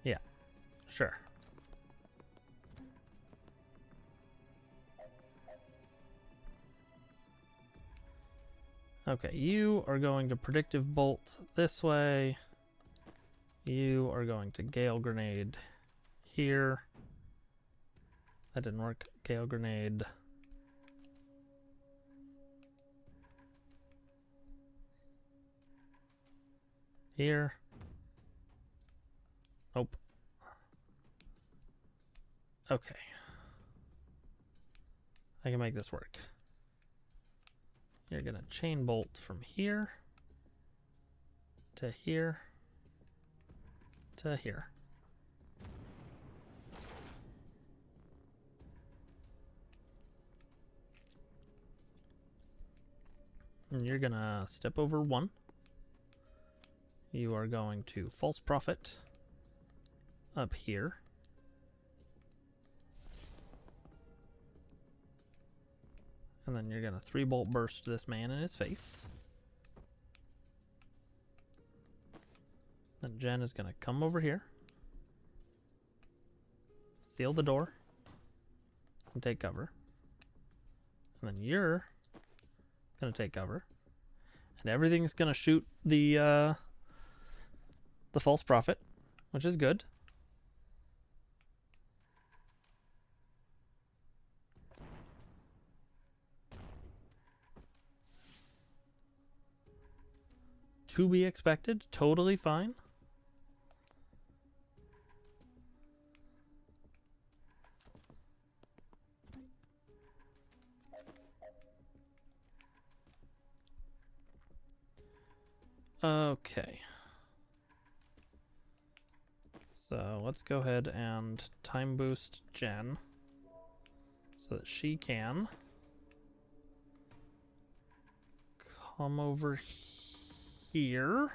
Yeah, sure. Okay, you are going to predictive bolt this way. You are going to gale grenade here. That didn't work. Gale grenade. Here. Nope. Okay. I can make this work. You're gonna chain bolt from here to here to here. And you're gonna step over one. You are going to false prophet up here. And then you're gonna 3-bolt burst this man in his face. Then Jen is gonna come over here. Seal the door. And take cover. And then you're gonna take cover. And everything's gonna shoot the false prophet, which is good. To be expected, totally fine. Okay. So let's go ahead and time boost Jen so that she can come over here.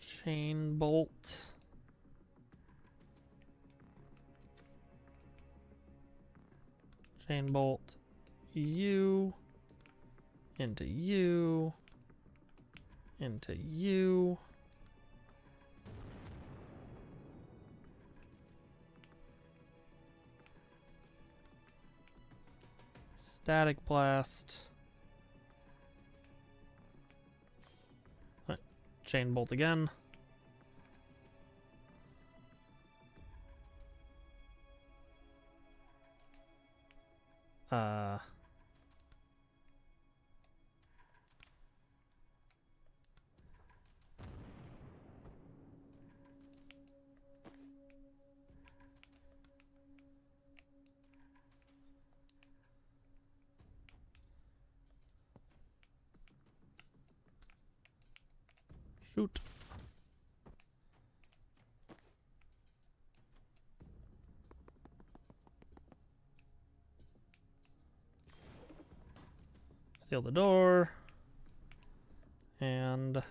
Chain bolt. Chain bolt you into you into you. Static blast. Right. Chain bolt again. Shoot. Seal the door. And okay,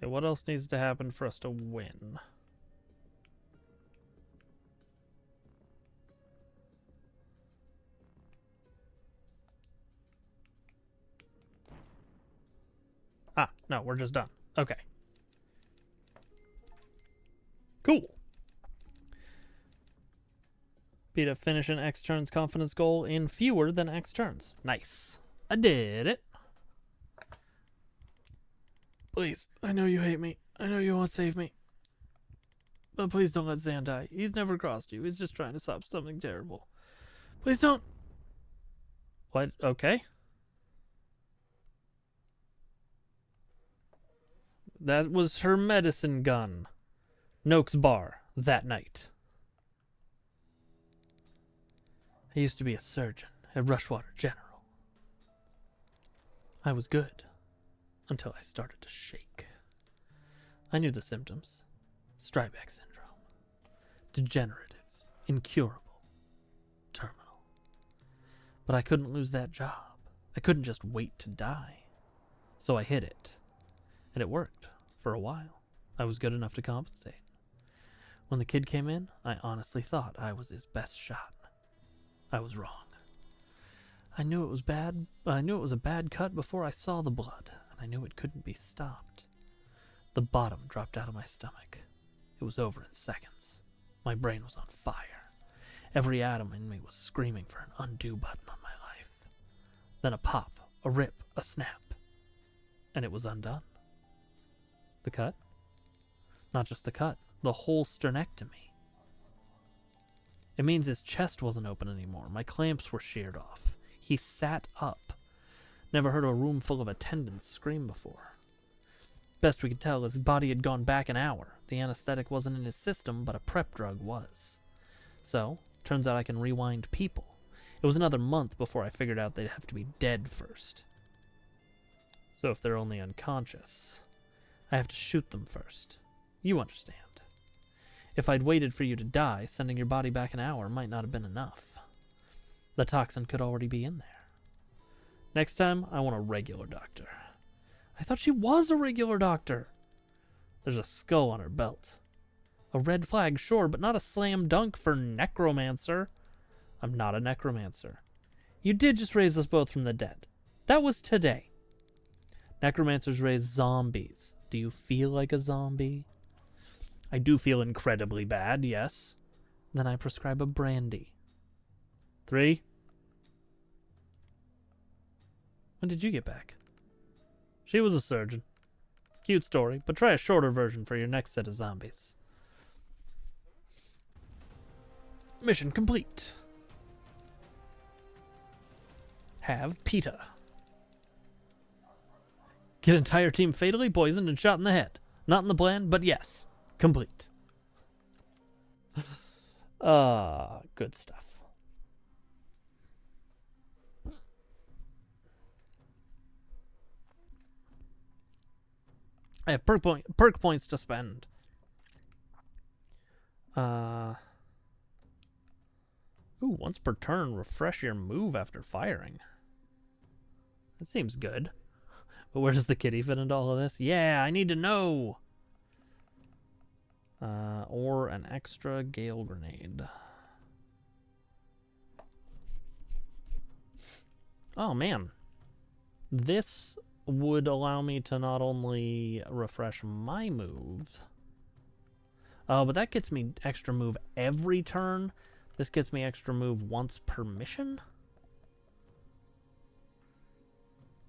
what else needs to happen for us to win? Ah, no, we're just done. Okay. Cool. Be to finish an X turns confidence goal in fewer than X turns. Nice. I did it. Please, I know you hate me. I know you won't save me. But please don't let Zan die. He's never crossed you. He's just trying to stop something terrible. Please don't. What? Okay. That was her medicine gun. Noak's bar that night. I used to be a surgeon at Rushwater General. I was good until I started to shake. I knew the symptoms. Strybeck syndrome. Degenerative. Incurable. Terminal. But I couldn't lose that job. I couldn't just wait to die. So I hid it. And it worked for a while. I was good enough to compensate. When the kid came in, I honestly thought I was his best shot. I was wrong. I knew it was bad. I knew it was a bad cut before I saw the blood, and I knew it couldn't be stopped. The bottom dropped out of my stomach. It was over in seconds. My brain was on fire. Every atom in me was screaming for an undo button on my life. Then a pop, a rip, a snap, and it was undone. The cut? Not just the cut, the whole sternectomy. It means his chest wasn't open anymore. My clamps were sheared off. He sat up. Never heard a room full of attendants scream before. Best we could tell, his body had gone back an hour. The anesthetic wasn't in his system, but a prep drug was. So, turns out I can rewind people. It was another month before I figured out they'd have to be dead first. So if they're only unconscious, I have to shoot them first. You understand. If I'd waited for you to die, sending your body back an hour might not have been enough. The toxin could already be in there. Next time, I want a regular doctor. I thought she was a regular doctor. There's a skull on her belt. A red flag, sure, but not a slam dunk for necromancer. I'm not a necromancer. You did just raise us both from the dead. That was today. Necromancers raise zombies. Do you feel like a zombie? I do feel incredibly bad, yes. Then I prescribe a brandy. 3. When did you get back? She was a surgeon. Cute story, but try a shorter version for your next set of zombies. Mission complete. Have PETA. Get entire team fatally poisoned and shot in the head. Not in the plan, but yes. Complete. Good stuff. I have perk points to spend. Ooh, once per turn, refresh your move after firing. That seems good. But where does the kitty fit into all of this? Yeah, I need to know. Or an extra gale grenade. Oh, man. This would allow me to not only refresh my move. Oh, but that gets me extra move every turn. This gets me extra move once per mission.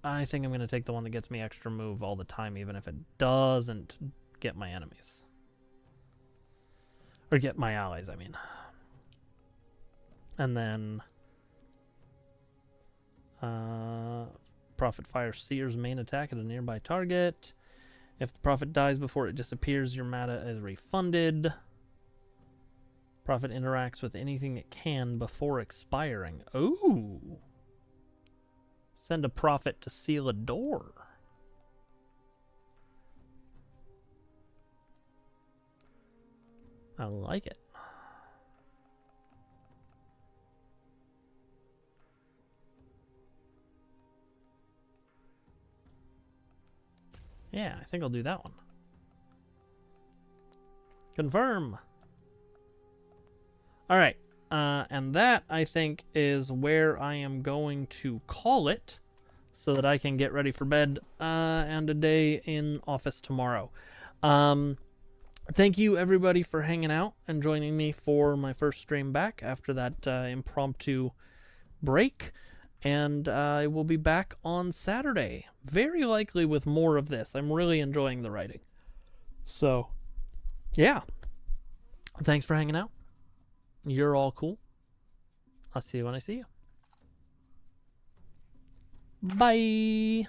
I think I'm going to take the one that gets me extra move all the time, even if it doesn't get my enemies. Or get my allies, I mean. And then Prophet fires Seer's main attack at a nearby target. If the Prophet dies before it disappears, your mana is refunded. Prophet interacts with anything it can before expiring. Ooh. Send a Prophet to seal a door. I like it. Yeah, I think I'll do that one. Confirm. All right. And that, I think, is where I am going to call it so that I can get ready for bed and a day in office tomorrow. Thank you, everybody, for hanging out and joining me for my first stream back after that impromptu break. And I will be back on Saturday, very likely with more of this. I'm really enjoying the writing. So, yeah. Thanks for hanging out. You're all cool. I'll see you when I see you. Bye.